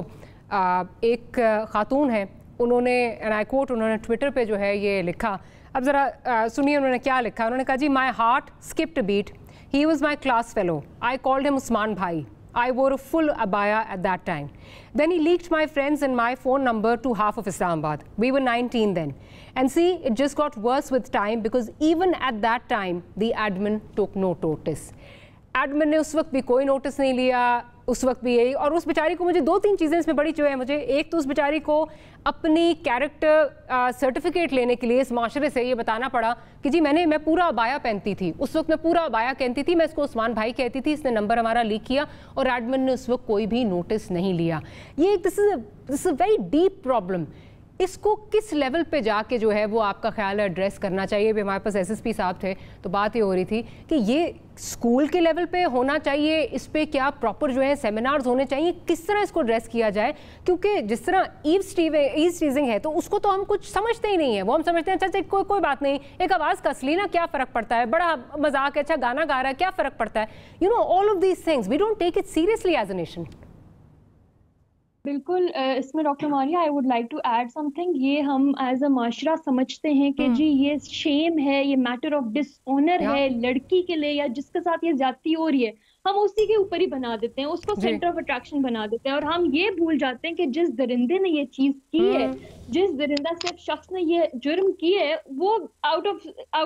एक खातून है, उन्होंने एंड आई कोट, उन्होंने ट्विटर पे जो है ये लिखा। अब ज़रा सुनिए उन्होंने क्या लिखा। उन्होंने कहा जी, my heart skipped beat, he was my class fellow, I called him Usman भाई, I wore a full abaya at that time. Then he leaked my friends and my phone number to half of Islamabad. We were 19 then. And see, it just got worse with time because even at that time, the admin took no notice. Admin ने उस वक्त भी कोई notice नहीं लिया, उस वक्त भी यही। और उस बेचारी को, मुझे 2-3 चीज़ें इसमें बड़ी जो है मुझे, एक तो उस बेचारी को अपनी कैरेक्टर सर्टिफिकेट लेने के लिए इस माशरे से ये बताना पड़ा कि जी मैं पूरा अबाया पहनती थी, उस वक्त मैं पूरा अबाया कहती थी, मैं इसको उस्मान भाई कहती थी, इसने नंबर हमारा लीक किया और एडमिन ने उस वक्त कोई भी नोटिस नहीं लिया। ये this is a very deep problem. इसको किस लेवल पे जाके जो है वो आपका ख्याल है एड्रेस करना चाहिए? भी हमारे पास एसएसपी साहब थे तो बात ये हो रही थी कि ये स्कूल के लेवल पे होना चाहिए, इस पे क्या प्रॉपर जो है सेमिनार्स होने चाहिए, किस तरह इसको एड्रेस किया जाए? क्योंकि जिस तरह ईव्सटीजिंग है तो उसको तो हम कुछ समझते ही नहीं है, वो हम समझते हैं अच्छा कोई बात नहीं, एक आवाज़ कस ली ना, क्या फ़र्क पड़ता है, बड़ा मजाक है, अच्छा गाना गा रहा है, क्या फ़र्क पड़ता है? You know, all of these things we don't take it seriously as a nation. बिल्कुल, इसमें doctor Maria I would like to add something. ये हम एज अ माशरा समझते हैं कि जी ये शेम है, ये मैटर ऑफ डिसऑनर है लड़की के लिए, या जिसके साथ ये ज्यादती हो रही है, हम उसी के ऊपर ही बना देते हैं, उसको सेंटर ऑफ अट्रैक्शन बना देते हैं। और हम ये भूल जाते हैं कि जिस दरिंदे ने ये चीज की है, जिस दरिंदा से शख्स ने ये जुर्म की है, वो आउट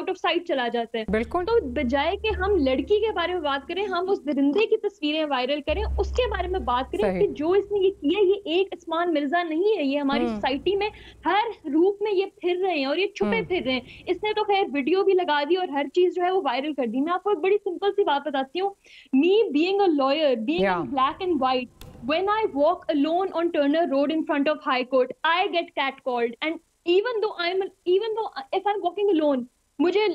ऑफ साइट चला जाता है। बिल्कुल। तो बजाय कि हम लड़की के बारे में बात करें, हम उस दरिंदे की तस्वीरें वायरल करें, उसके बारे में बात करें कि जो इसने ये किया, ये एक उस्मान मिर्जा नहीं है, ये हमारी सोसाइटी में हर रूप में ये फिर रहे हैं और ये छुपे फिर रहे हैं। इसने तो खैर वीडियो भी लगा दी और हर चीज जो है वो वायरल कर दी। मैं आपको एक बड़ी सिंपल सी बात बताती हूँ। Me being a lawyer, being in black and white, when I walk alone on Turner Road in front of High Court, I get catcalled. And even though if I'm walking alone, मुझे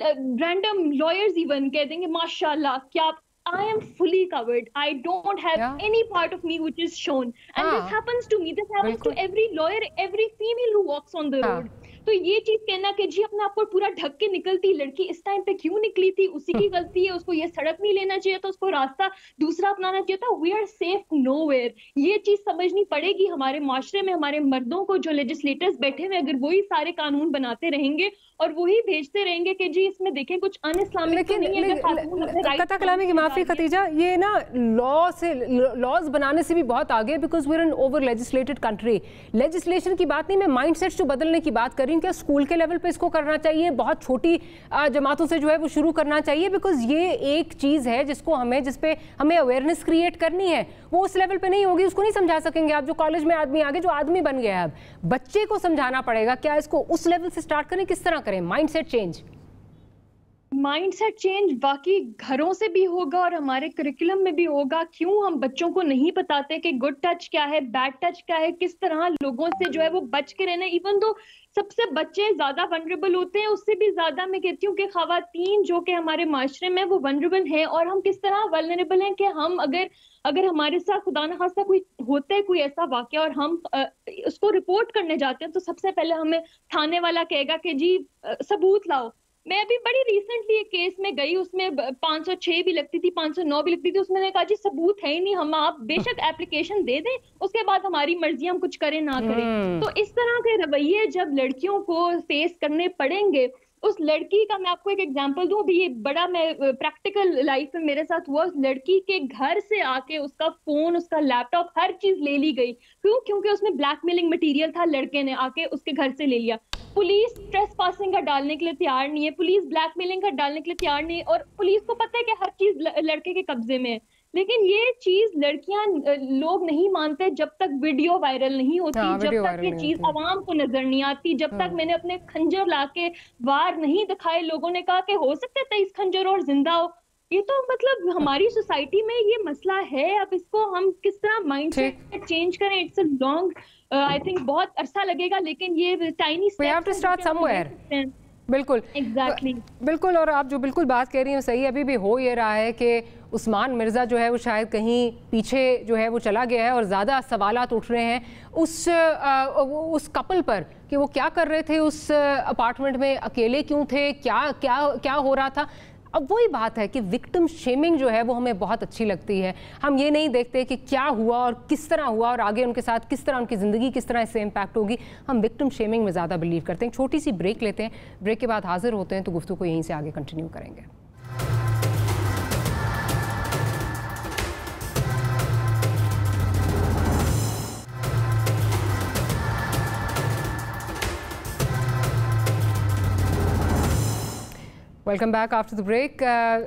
random lawyers even कह देंगे माशाल्लाह क्या, I am fully covered. I don't have any part of me which is shown. And this happens to me. This happens to every lawyer, every female who walks on the road. तो ये चीज कहना कि जी अपने आप को पूरा ढक के निकलती लड़की इस टाइम पे क्यों निकली थी, उसी की गलती है, उसको ये सड़क नहीं लेना चाहिए था, उसको रास्ता दूसरा अपनाना चाहिए था। We are safe nowhere. ये चीज समझनी पड़ेगी हमारे माशरे में, हमारे मर्दों को, जो लेजिस्लेटर्स बैठे हुए, अगर वही सारे कानून बनाते रहेंगे और वही भेजते रहेंगे कि जी इसमें देखें कुछ अन इस्लामिक तो नहीं है। कता कलामी की माफी खतीजा, ये ना लॉज बनाने से भी बहुत आगे, because we are an over legislated country. Legislation की बात नहीं, मैं माइंडसेट्स को बदलने की बात कर रही हूँ। क्या स्कूल के लेवल पे इसको करना चाहिए, बहुत छोटी जमातों से जो है वो शुरू करना चाहिए, बिकॉज ये एक चीज़ है जिस पे हमें अवेयरनेस क्रिएट करनी है। वो उस लेवल पे नहीं होगी, उसको नहीं समझा सकेंगे आप। जो कॉलेज में आदमी आगे जो आदमी बन गया है, अब बच्चे को समझाना पड़ेगा। क्या इसको उस लेवल से स्टार्ट करें, किस तरह करें mindset change? Mind set change वाकई घरों से भी होगा और हमारे करिकुलम में भी होगा। क्यों हम बच्चों को नहीं बताते कि गुड टच क्या है, बैड टच क्या है, किस तरह लोगों से जो है वो बच के रहना। इवन तो सबसे बच्चे ज्यादा वनरेबल होते हैं, उससे भी ज्यादा मैं कहती हूँ कि खवातीन जो कि हमारे माशरे में वो वनरेबल हैं। और हम किस तरह वल्नरेबल हैं कि हम अगर हमारे साथ खुदा न खास्ता कोई होता है कोई ऐसा वाकया और हम उसको रिपोर्ट करने जाते हैं तो सबसे पहले हमें थाने वाला कहेगा कि जी सबूत लाओ। मैं अभी बड़ी रिसेंटली एक केस में गई, उसमें 506 भी लगती थी, 509 भी लगती थी। उसमें ने कहा जी सबूत है ही नहीं, हम आप बेशक एप्लीकेशन दे दें, उसके बाद हमारी मर्जी हम कुछ करें ना करें। तो इस तरह के रवैये जब लड़कियों को फेस करने पड़ेंगे, उस लड़की का मैं आपको एक एग्जांपल दूं, अभी ये बड़ा मैं प्रैक्टिकल लाइफ में मेरे साथ हुआ। उस लड़की के घर से आके उसका फोन, उसका लैपटॉप, हर चीज ले ली गई। क्यों? क्योंकि उसमें ब्लैकमेलिंग मटेरियल था, लड़के ने आके उसके घर से ले लिया। पुलिस ट्रेस पासिंग का डालने के लिए तैयार नहीं है, पुलिस ब्लैकमेलिंग का डालने के लिए तैयार नहीं है, और पुलिस को पता है कि हर चीज लड़के के कब्जे में है। लेकिन ये चीज लड़कियां लोग नहीं मानते जब तक वीडियो वायरल नहीं होती, जब तक ये चीज आवाम को नजर नहीं आती, जब तक मैंने अपने खंजर लाके वार नहीं दिखाए। लोगों ने कहा कि हो सकता है 23 खंजर और जिंदा हो। ये तो मतलब हमारी सोसाइटी में ये मसला है। अब इसको हम किस तरह माइंडसेट चेंज करें? It's a long, I think बहुत अरसा लगेगा, लेकिन ये टाइनी स्टेप्स। बिल्कुल एग्जैक्टली बिल्कुल। और आप जो बिल्कुल बात कह रही हैं सही, अभी भी हो ये रहा है कि उस्मान मिर्ज़ा जो है वो शायद कहीं पीछे जो है वो चला गया है और ज़्यादा सवालात उठ रहे हैं उस कपल पर कि वो क्या कर रहे थे उस अपार्टमेंट में, अकेले क्यों थे, क्या क्या क्या हो रहा था। अब वही बात है कि विक्टिम शेमिंग जो है वो हमें बहुत अच्छी लगती है। हम ये नहीं देखते कि क्या हुआ और किस तरह हुआ और आगे उनके साथ किस तरह उनकी ज़िंदगी किस तरह इससे इम्पैक्ट होगी। हम विक्टिम शेमिंग में ज़्यादा बिलीव करते हैं। छोटी सी ब्रेक लेते हैं, ब्रेक के बाद हाजिर होते हैं तो गुफ्तगू को यहीं से आगे कंटिन्यू करेंगे। Welcome back after the break.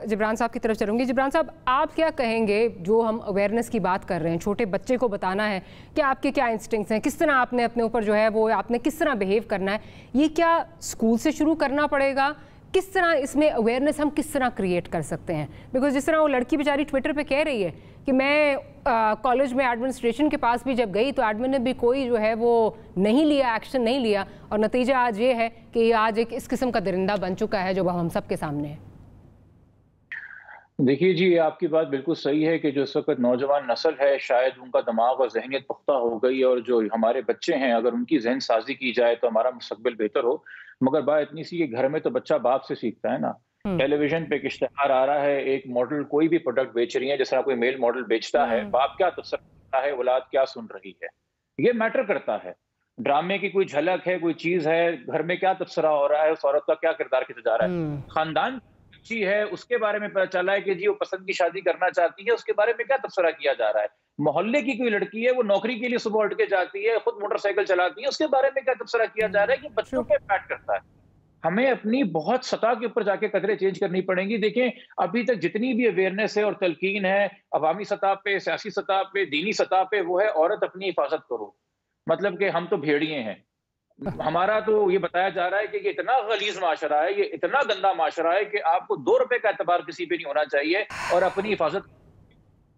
Jibran साहब की तरफ चलूँगी। जिब्रान साहब, आप क्या कहेंगे जो हम अवेयरनेस की बात कर रहे हैं, छोटे बच्चे को बताना है कि आपके क्या इंस्टिंक्ट्स हैं, किस तरह आपने अपने ऊपर जो है वो आपने किस तरह बिहेव करना है, ये क्या स्कूल से शुरू करना पड़ेगा? किस तरह इसमें अवेयरनेस हम किस तरह क्रिएट कर सकते हैं? बिकॉज जिस तरह वो लड़की बेचारी ट्विटर पे कह रही है कि मैं कॉलेज में एडमिनिस्ट्रेशन के पास भी जब गई तो एडमिन ने भी कोई जो है वो नहीं लिया, एक्शन नहीं लिया, और नतीजा आज ये है कि ये आज एक इस किस्म का दरिंदा बन चुका है जो हम सब के सामने है। देखिए जी, आपकी बात बिल्कुल सही है कि जो इस वक्त नौजवान नस्ल है शायद उनका दिमाग और जहनियत पुख्ता हो गई, और जो हमारे बच्चे हैं अगर उनकी जहन साजी की जाए तो हमारा मुस्तकबिल बेहतर हो। मगर बात इतनी सी कि घर में तो बच्चा बाप से सीखता है ना। टेलीविजन पे एक इश्तिहार आ रहा है, एक मॉडल कोई भी प्रोडक्ट बेच रही है, जिस तरह कोई मेल मॉडल बेचता है, बाप क्या तबसरा करता है, औलाद क्या सुन रही है, ये मैटर करता है। ड्रामे की कोई झलक है, कोई चीज है, घर में क्या तबसरा हो रहा है, उस औरत का क्या किरदार खींचा जा रहा है, खानदान अच्छी है उसके बारे में पता चला है कि जी वो पसंद की शादी करना चाहती है, उसके बारे में क्या तबसरा किया जा रहा है। मोहल्ले की कोई लड़की है, वो नौकरी के लिए सुबह उठ के जाती है, खुद मोटरसाइकिल चलाती है, उसके बारे में क्या तबसरा किया जा रहा है, कि बच्चों पे इम्पैक्ट करता है। हमें अपनी बहुत सतह के ऊपर जाके कदरें चेंज करनी पड़ेंगी। देखें, अभी तक जितनी भी अवेयरनेस है और तलकीन है अवामी सतह पे, सियासी सतह पे, दीनी सतह पे, वो है औरत अपनी हिफाजत करो। मतलब कि हम तो भेड़िए हैं, हमारा तो ये बताया जा रहा है कि ये इतना गलीज माशरा है, ये इतना गंदा माशरा है कि आपको 2 रुपए का एतबार किसी पे नहीं होना चाहिए, और अपनी हिफाजत,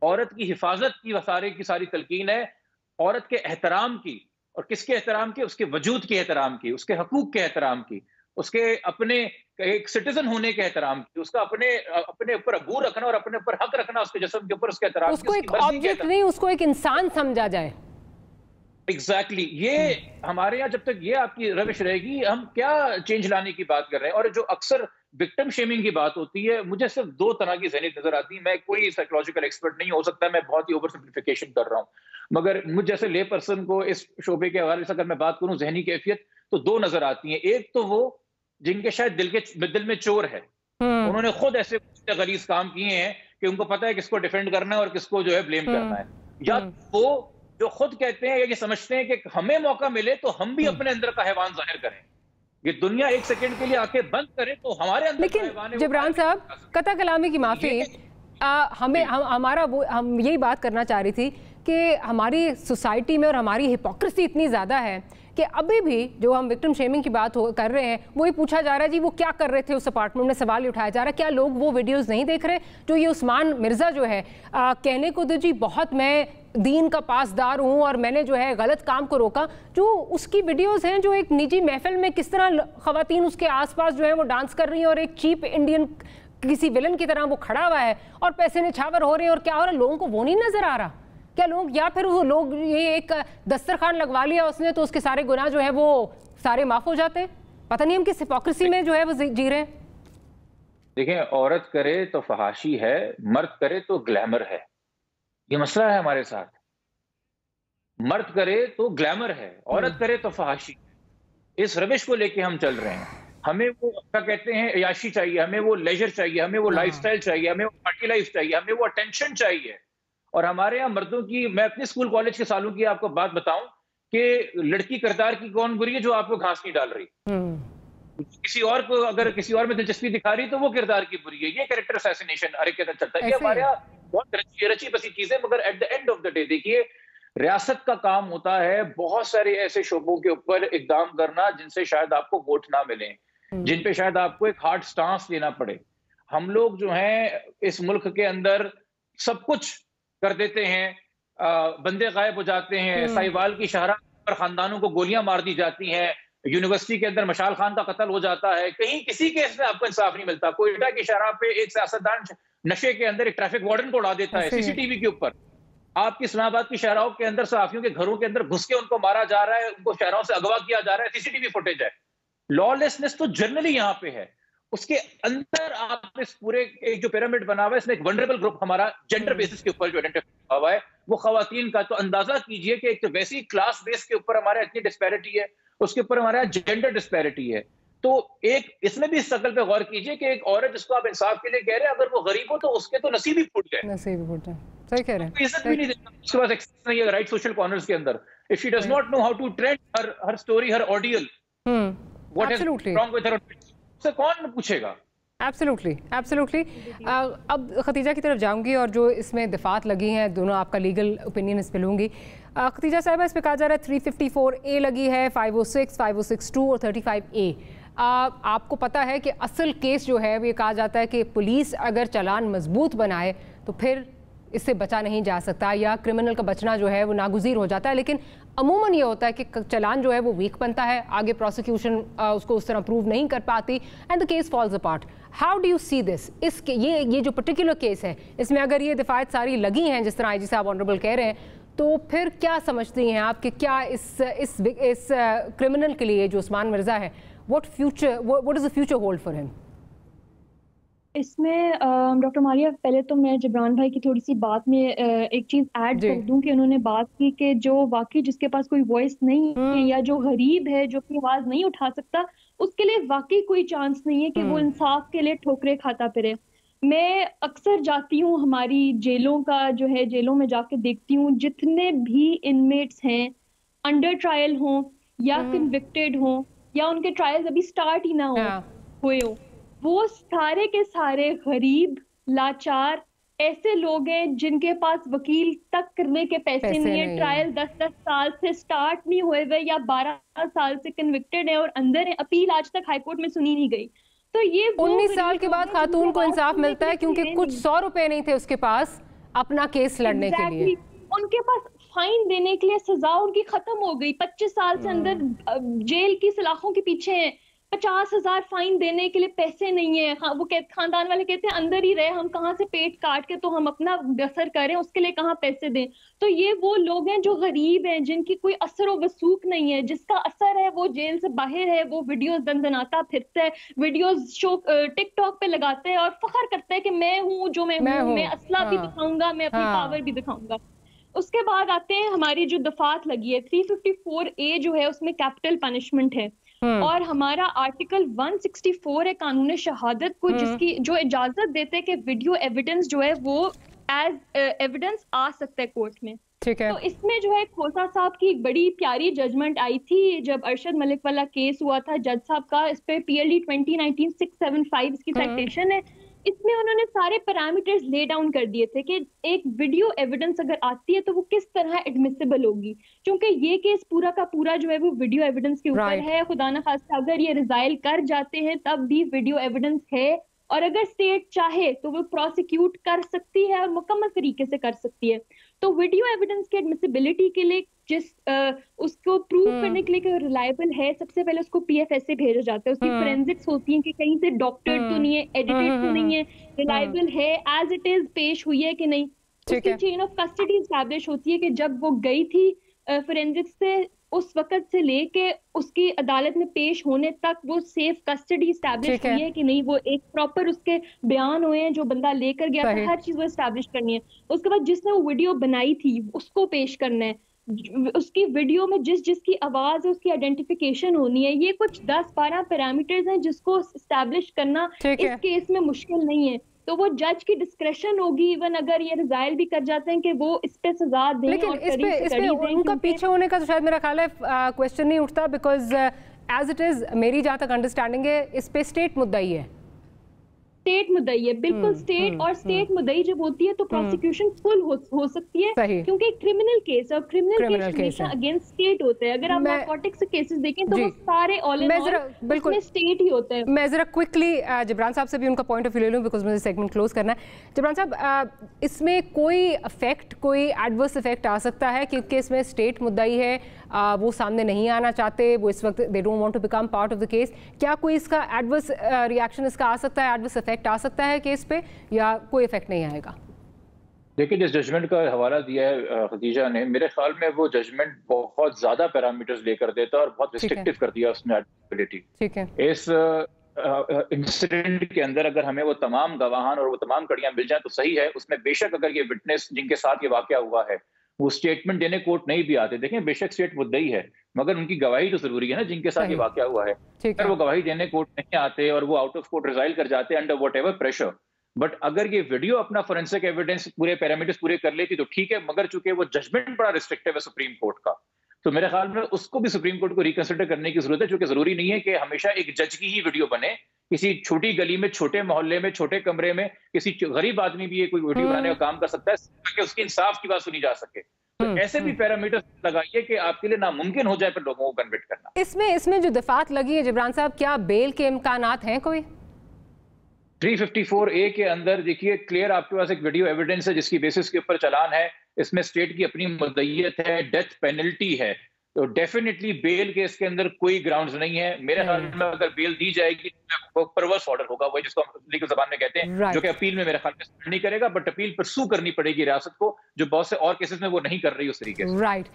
औरत की हिफाजत की सारे की सारी तलकीन है। औरत के एहतराम की, और किसके एहतराम की? उसके वजूद के एहतराम की, उसके हकूक के एहतराम की, उसके अपने एक सिटीजन होने के एहतराम की, उसका अपने ऊपर अबूर रखना और अपने ऊपर हक रखना, उसके जिस्म के ऊपर उसके एहतराम, उसको एक ऑब्जेक्ट नहीं, उसको एक इंसान समझा जाए। एग्जैक्टली ये हमारे यहाँ जब तक ये आपकी रविश रहेगी, हम क्या चेंज लाने की बात कर रहे हैं। और जो अक्सर विक्टिम शेमिंग की बात होती है, मुझे सिर्फ 2 तरह की ज़हनियत नजर आती है। मैं कोई साइकोलॉजिकल एक्सपर्ट नहीं हो सकता, मैं बहुत ही ओवर सिंप्लीफिकेशन कर रहा हूँ, मगर मुझ जैसे ले पर्सन को इस शोबे के हवाले से अगर मैं बात करूँ जहनी कैफियत, तो 2 नजर आती हैं। एक तो वो जिनके शायद दिल में चोर है, उन्होंने खुद ऐसे गलीज काम किए हैं कि उनको पता है किसको डिफेंड करना है और किसको जो है ब्लेम करना है। या वो जो खुद कहते हैं या ये समझते हैं कि हमें मौका मिले तो हम भी अपने अंदर का हैवान जाहिर करें, ये दुनिया 1 सेकंड के लिए आके बंद करे तो हमारे अंदर। लेकिन जिब्रान साहब, कता कलामी की माफी, हम यही बात करना चाह रही थी کہ ہماری سوسائٹی میں اور ہماری ہپوکریسی اتنی زیادہ ہے کہ ابھی بھی جو ہم وکٹم شیمنگ کی بات کر رہے ہیں وہی پوچھا جا رہا ہے جی وہ کیا کر رہے تھے اس اپارٹمنٹ میں، سوال اٹھایا جا رہا ہے کیا لوگ وہ ویڈیوز نہیں دیکھ رہے جو یہ عثمان مرزا جو ہے کہنے کو تو جی بہت میں دین کا پاسدار ہوں اور میں نے جو ہے غلط کام کو روکا، جو اس کی ویڈیوز ہیں جو ایک نجی محفل میں کس طرح خواتین اس کے آس پاس جو ہے وہ ڈانس کر رہی ہیں اور ایک چیپ انڈین کسی ولن کی طرح وہ کھڑا ہوا ہے اور پیسے نچھاور ہو رہے ہیں اور کیا ہو رہا ہے، لوگوں کو وہ نہیں نظر آ رہا کیا لوگ، یا پھر وہ لوگ یہ ایک دسترخوان لگوا لیا اس نے تو اس کے سارے گناہ جو ہے وہ سارے معاف ہو جاتے ہیں؟ پتہ نہیں ہم کس ہپوکریسی میں جو ہے وہ جی رہے ہیں۔ دیکھیں عورت کرے تو فحاشی ہے، مرد کرے تو گلیمر ہے، یہ مسئلہ ہے ہمارے ساتھ۔ مرد کرے تو گلیمر ہے، عورت کرے تو فحاشی، اس روش کو لے کے ہم چل رہے ہیں۔ ہمیں وہ کیا کہتے ہیں عیاشی چاہیے، ہمیں وہ لیجر چاہیے، ہمیں وہ لائف سٹائل چاہیے، ہمیں وہ پارٹی لائف چاہیے، ہمیں وہ اٹینشن چاہیے۔ اور ہمارے یہاں مردوں کی، میں اپنے اسکول کالج کے سالوں کی آپ کو بات بتاؤں کہ لڑکی کردار کی کون بری ہے جو آپ کو گھاس نہیں ڈال رہی، کسی اور کو اگر کسی اور میں دلچسپی دکھا رہی تو وہ کردار کی بری ہے، یہ کریکٹر اسیسینیشن ہر ایک کے اندر چلتا ہے۔ یہ ہمارے یہاں بہت رچی بسی چیزیں، مگر at the end of the day دیکھیے ریاست کا کام ہوتا ہے بہت سارے ایسے شعبوں کے اوپر اقدام کرنا جن سے شاید آپ کو ووٹ نہ ملیں، جن پہ شاید آپ کو ایک ہارڈ سٹانس لینا پڑے۔ ہم لوگ جو ہیں اس ملک کے اندر سب کچھ کر دیتے ہیں، بندے غائب ہو جاتے ہیں، سائیوال کی شاہراہ پر خاندانوں کو گولیاں مار دی جاتی ہیں، یونیورسٹی کے اندر مشال خان کا قتل ہو جاتا ہے، کہیں کسی کیس میں آپ کو انصاف نہیں ملتا۔ کوئٹہ کی شاہراہ پہ ایک سیاستدان نشے کے اندر ایک ٹریفک وارڈن کو اڑا دیتا ہے سی سی ٹی وی کے اوپر۔ آپ کی اسلام آباد کی شاہراہوں کے اندر صحافیوں کے گھروں کے اندر گھس کے ان کو مارا جا رہا ہے، ان کو شاہراہوں سے اغوا کیا جا رہا ہے، سی سی ٹی وی فوٹیج ہے۔ لا لیسنس تو جنرلی یہاں پہ ہے، اس کے اندر آپ اس پورے ایک جو پیرامڈ بنا ہوا ہے، اس میں ایک ونڈریبل گروپ ہمارا جینڈر بیسس کے اوپر جو آئیڈینٹیفائی ہوا ہے وہ خواتین کا۔ تو اندازہ کیجئے کہ ایک تو ویسی کلاس بیس کے اوپر ہمارا اتنی ڈسپیرٹی ہے، اس کے اوپر ہمارا جینڈر ڈسپیرٹی ہے۔ تو ایک اس میں بھی اس شکل پہ غور کیجئے کہ ایک عورت جس کو آپ انصاف کے لیے کہہ رہے ہیں اگر وہ غریب ہو تو اس کے تو نصیب ہی پھوٹ گئے، نصیب پھوٹ جائے، صحیح کہہ رہے ہیں، عزت بھی نہیں دیتا، اس کے پاس ایکسس نہیں ہے رائٹ سوشل کارنرز کے اندر۔ if she does not know how to trend her story, her ordeal, what is wrong with her, سے کون پوچھے گا؟ ایبسلیوٹلی۔ اب ختیجہ کی طرف جاؤں گی اور جو اس میں دفعات لگی ہیں دونوں آپ کا لیگل اوپینین اس پہ لوں گی۔ ختیجہ صاحبہ اس پہ کہا جا رہا ہے 354A لگی ہے، 506، 506(2) اور 35A۔ آپ کو پتہ ہے کہ اصل کیس جو ہے یہ کہا جاتا ہے کہ پولیس اگر چالان مضبوط بنائے تو پھر اس سے بچا نہیں جا سکتا یا کرمنل کا بچنا جو ہے وہ ناگزیر ہو جاتا ہے، لیکن عموماً یہ ہوتا ہے کہ چالان جو ہے وہ ویک بنتا ہے، آگے پروسیکیوشن اس کو اس طرح پروو نہیں کر پاتی and the case falls apart. How do you see this? اس کے یہ جو پرٹیکولر کیس ہے اس میں اگر یہ دفعات ساری لگی ہیں جس طرح آئی جی صاحب آنریبل کہہ رہے ہیں تو پھر کیا سمجھتی ہیں آپ کہ کیا اس کرمنل کے لیے جو عثمان مرزا ہے what does the future hold for him؟ اس میں ڈاکٹر ماریہ پہلے تو میں جبران بھائی کی تھوڑی سی بات میں ایک چیز ایڈ کر دوں کہ انہوں نے بات کی کہ جو واقعی جس کے پاس کوئی وائس نہیں ہے یا جو غریب ہے جو اپنی آواز نہیں اٹھا سکتا اس کے لیے واقعی کوئی چانس نہیں ہے کہ وہ انصاف کے لیے ٹھوکریں کھاتا پھرے۔ میں اکثر جاتی ہوں ہماری جیلوں کا جو ہے جیلوں میں جا کے دیکھتی ہوں جتنے بھی انمیٹس ہیں انڈر ٹرائل ہوں یا کنوکٹڈ ہوں یا ان کے ٹرائلز ابھی سٹارٹ ہی نہ ہوئے ہو، وہ سارے کے سارے غریب لاچار ایسے لوگ ہیں جن کے پاس وکیل تک کرنے کے پیسے نہیں ہیں، ٹرائل 10 سال سے سٹارٹ نہیں ہوئے ہوئے یا 12 سال سے کنوکٹڈ ہیں اور اندر ہیں، اپیل آج تک ہائی کورٹ میں سنی نہیں گئی۔ تو یہ 19 سال کے بعد خاتون کو انصاف ملتا ہے کیونکہ کچھ 100 روپے نہیں تھے اس کے پاس اپنا کیس لڑنے کے لیے، ان کے پاس فائن دینے کے لیے سزا ان کی ختم ہو گئی، 25 سال سے اندر جیل کی سلاخوں کے پیچھے ہیں، 50,000 فائن دینے کے لیے پیسے نہیں ہیں، وہ خاندان والے کہتے ہیں اندر ہی رہے، ہم کہاں سے پیٹ کاٹ کے تو ہم اپنا بسر کریں، اس کے لیے کہاں پیسے دیں۔ تو یہ وہ لوگ ہیں جو غریب ہیں، جن کی کوئی اثر و وثوق نہیں ہے، جس کا اثر ہے وہ جیل سے باہر ہے، وہ ویڈیوز دندناتا پھرتا ہے، ویڈیوز شو ٹک ٹاک پہ لگاتے ہیں اور فخر کرتا ہے کہ میں ہوں جو میں ہوں، میں اسلحہ بھی دکھاؤں گا، میں اپنی پاور بھی دکھاؤں گا۔ اس کے بعد آتے ہیں ہماری جو دفعات لگی ہے 354A جو ہے اس میں کیپٹل پنشمنٹ ہے اور ہمارا آرٹیکل 164 ہے قانون شہادت کو، جس کی جو اجازت دیتے کہ ویڈیو ایویڈنس جو ہے وہ ایز ایویڈنس آ سکتا ہے کورٹ میں۔ تو اس میں جو ہے کھوسا صاحب کی ایک بڑی پیاری ججمنٹ آئی تھی جب ارشد ملک والا کیس ہوا تھا جج صاحب کا، اس پہ PLD 2019-675 اس کی سائٹیشن ہے इसमें उन्होंने सारे पैरामीटर्स ले डाउन कर दिए थे कि एक वीडियो एविडेंस अगर आती है तो वो किस तरह एडमिसिबल होगी, क्योंकि ये केस पूरा का पूरा जो है वो वीडियो एविडेंस के ऊपर है। खुदा न खास्ता अगर ये रिजाइल कर जाते हैं तब भी वीडियो एविडेंस है, और अगर स्टेट चाहे तो वो प्रोसिक्यूट कर सकती है और मुकम्मल तरीके से कर सकती है। तो वीडियो एविडेंस की एडमिसिबिलिटी के लिए उसको प्रूव करने के लिए कि रिलायबल है, सबसे पहले उसको PFS से भेजा जाता है। उसकी फोरेंसिक्स होती है कि कहीं से डॉक्टर तो नहीं है, एडिटेड तो नहीं है, रिलायबल है, एज इट इज पेश हुई है कि नहीं। उसकी चेन ऑफ कस्टडी एस्टैब्लिश होती है कि जब वो गई थी फोरेंसिक्स से उस वक्त से लेके उसकी अदालत में पेश होने तक वो सेफ कस्टडी एस्टैब्लिश हुई है कि नहीं, वो एक प्रॉपर उसके बयान हुए हैं जो बंदा लेकर गया था, हर चीज वो एस्टैब्लिश करनी है। उसके बाद जिसने वो वीडियो बनाई थी उसको पेश करना है, उसकी वीडियो में जिसकी आवाज है उसकी आइडेंटिफिकेशन होनी है। ये कुछ 10-12 पैरामीटर्स हैं जिसको एस्टैब्लिश करना इस केस में मुश्किल नहीं है। तो वो जज की डिस्क्रेशन होगी, इवन अगर ये रिजाइल भी कर जाते हैं कि वो इस पे सजा दें। लेकिन इस पे उनका पीछे होने का तो शायद मेरा ख्याल है क्वेश्चन नहीं उठता, बिकॉज एज इट इज मेरी जहाँ तक अंडरस्टैंडिंग है इस पे स्टेट मुद्दई है, स्टेट मुद्दई है, बिल्कुल स्टेट। और स्टेट मुद्दई जब होती है तो प्रोसिक्यूशन फुल हो सकती है, क्योंकि क्रिमिनल केस और क्रिमिनल केस हमेशा अगेंस्ट स्टेट होते हैं। अगर आप नारकोटिक्स के केसेस देखें तो वो सारे ऑल इन ऑल बिल्कुल स्टेट ही होते हैं। मैं जरा क्विकली जबरान साहब से भी उनका पॉइंट ऑफ व्यू ले लूं, बिकॉज मुझे सेगमेंट क्लोज करना है। जबरान साहब, इसमें कोई इफेक्ट, कोई एडवर्स इफेक्ट आ सकता है क्योंकि इसमें स्टेट मुद्दई है, वो सामने नहीं आना चाहते, वो इस वक्त they don't want to become part of the case. क्या कोई इसका एडवर्स रिएक्शन इसका आ सकता है, एडवर्स इफेक्ट आ सकता है केस पे, या कोई इफेक्ट नहीं आएगा? देखिए, जिस जजमेंट का हवाला दिया है खदीजा ने, मेरे ख्याल में वो जजमेंट बहुत ज्यादा पैरामीटर्स लेकर देता है और बहुत रिस्ट्रिक्टिव कर दिया उसने एडमिसिबिलिटी। ठीक है, इस इंसिडेंट के अंदर अगर हमें वो तमाम गवाहान और वो तमाम कड़ियां मिल जाए तो सही है। उसमें बेशक अगर ये विटनेस जिनके साथ ये वाकया हुआ है वो स्टेटमेंट देने कोर्ट नहीं भी आते, देखें बेशक स्टेट मुद्दई है मगर उनकी गवाही तो जरूरी है ना, जिनके साथ ये वाकया हुआ है। अगर वो गवाही देने कोर्ट नहीं आते और वो आउट ऑफ कोर्ट रिजाइल कर जाते अंडर व्हाटएवर प्रेशर, बट अगर ये वीडियो अपना फोरेंसिक एविडेंस पूरे पैरामीटर्स पूरे कर लेती तो ठीक है, मगर चूंकि वो जजमेंट बड़ा रिस्ट्रिक्टिव है सुप्रीम कोर्ट का, तो मेरे ख्याल में उसको भी सुप्रीम कोर्ट को रिकंसिडर करने की जरूरत है। क्योंकि जरूरी नहीं है कि हमेशा एक जज की ही वीडियो बने, किसी छोटी गली में, छोटे मोहल्ले में, छोटे कमरे में किसी गरीब आदमी भी ये कोई वीडियो बनाने का काम कर सकता है ताकि उसकी इंसाफ की बात सुनी जा सके। तो ऐसे भी पैरामीटर्स लगाइए कि आपके लिए नामुमकिन हो जाए पर लोगों को कन्विक्ट करना। इसमें जो दफात लगी है जबरान साहब, क्या बेल के इम्कानात हैं कोई? 354A के अंदर देखिए क्लियर आपके पास एक वीडियो एविडेंस है जिसकी बेसिस के ऊपर चालान है, इसमें स्टेट की अपनी मुद्दईयत है, डेथ पेनल्टी है, तो डेफिनेटली बेल के इसके अंदर कोई ग्राउंड्स नहीं है। मेरे ख्याल में अगर बेल दी जाएगी तो परवर्स ऑर्डर होगा, वही जिसको लीगल जबान में कहते हैं, जो कि अपील में मेरे ख्याल में नहीं करेगा, बट अपील परसू करनी पड़ेगी रियासत को, जो बहुत से और केसेस में वो नहीं कर रही उस तरीके से। राइट।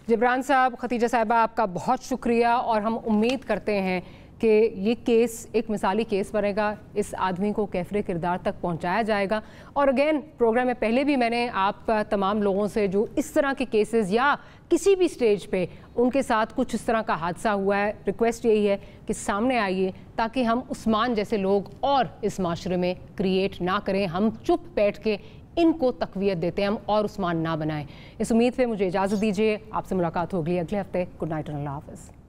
जबरान साहब, खतीजा साहिबा, आपका बहुत शुक्रिया, और हम उम्मीद करते हैं कि ये केस एक मिसाली केस बनेगा, इस आदमी को कैफरे किरदार तक पहुंचाया जाएगा। और अगेन प्रोग्राम में पहले भी मैंने आप तमाम लोगों से जो इस तरह के केसेस या किसी भी स्टेज पे उनके साथ कुछ इस तरह का हादसा हुआ है, रिक्वेस्ट यही है कि सामने आइए ताकि हम उस्मान जैसे लोग और इस माशरे में क्रिएट ना करें। हम चुप बैठ के इनको तकवीयत देते हैं, हम और उस्मान ना बनाएं। इस उम्मीद पे मुझे इजाज़त दीजिए, आपसे मुलाकात होगी अगले हफ्ते। गुड नाइट और अल्लाह हाफ़िज़।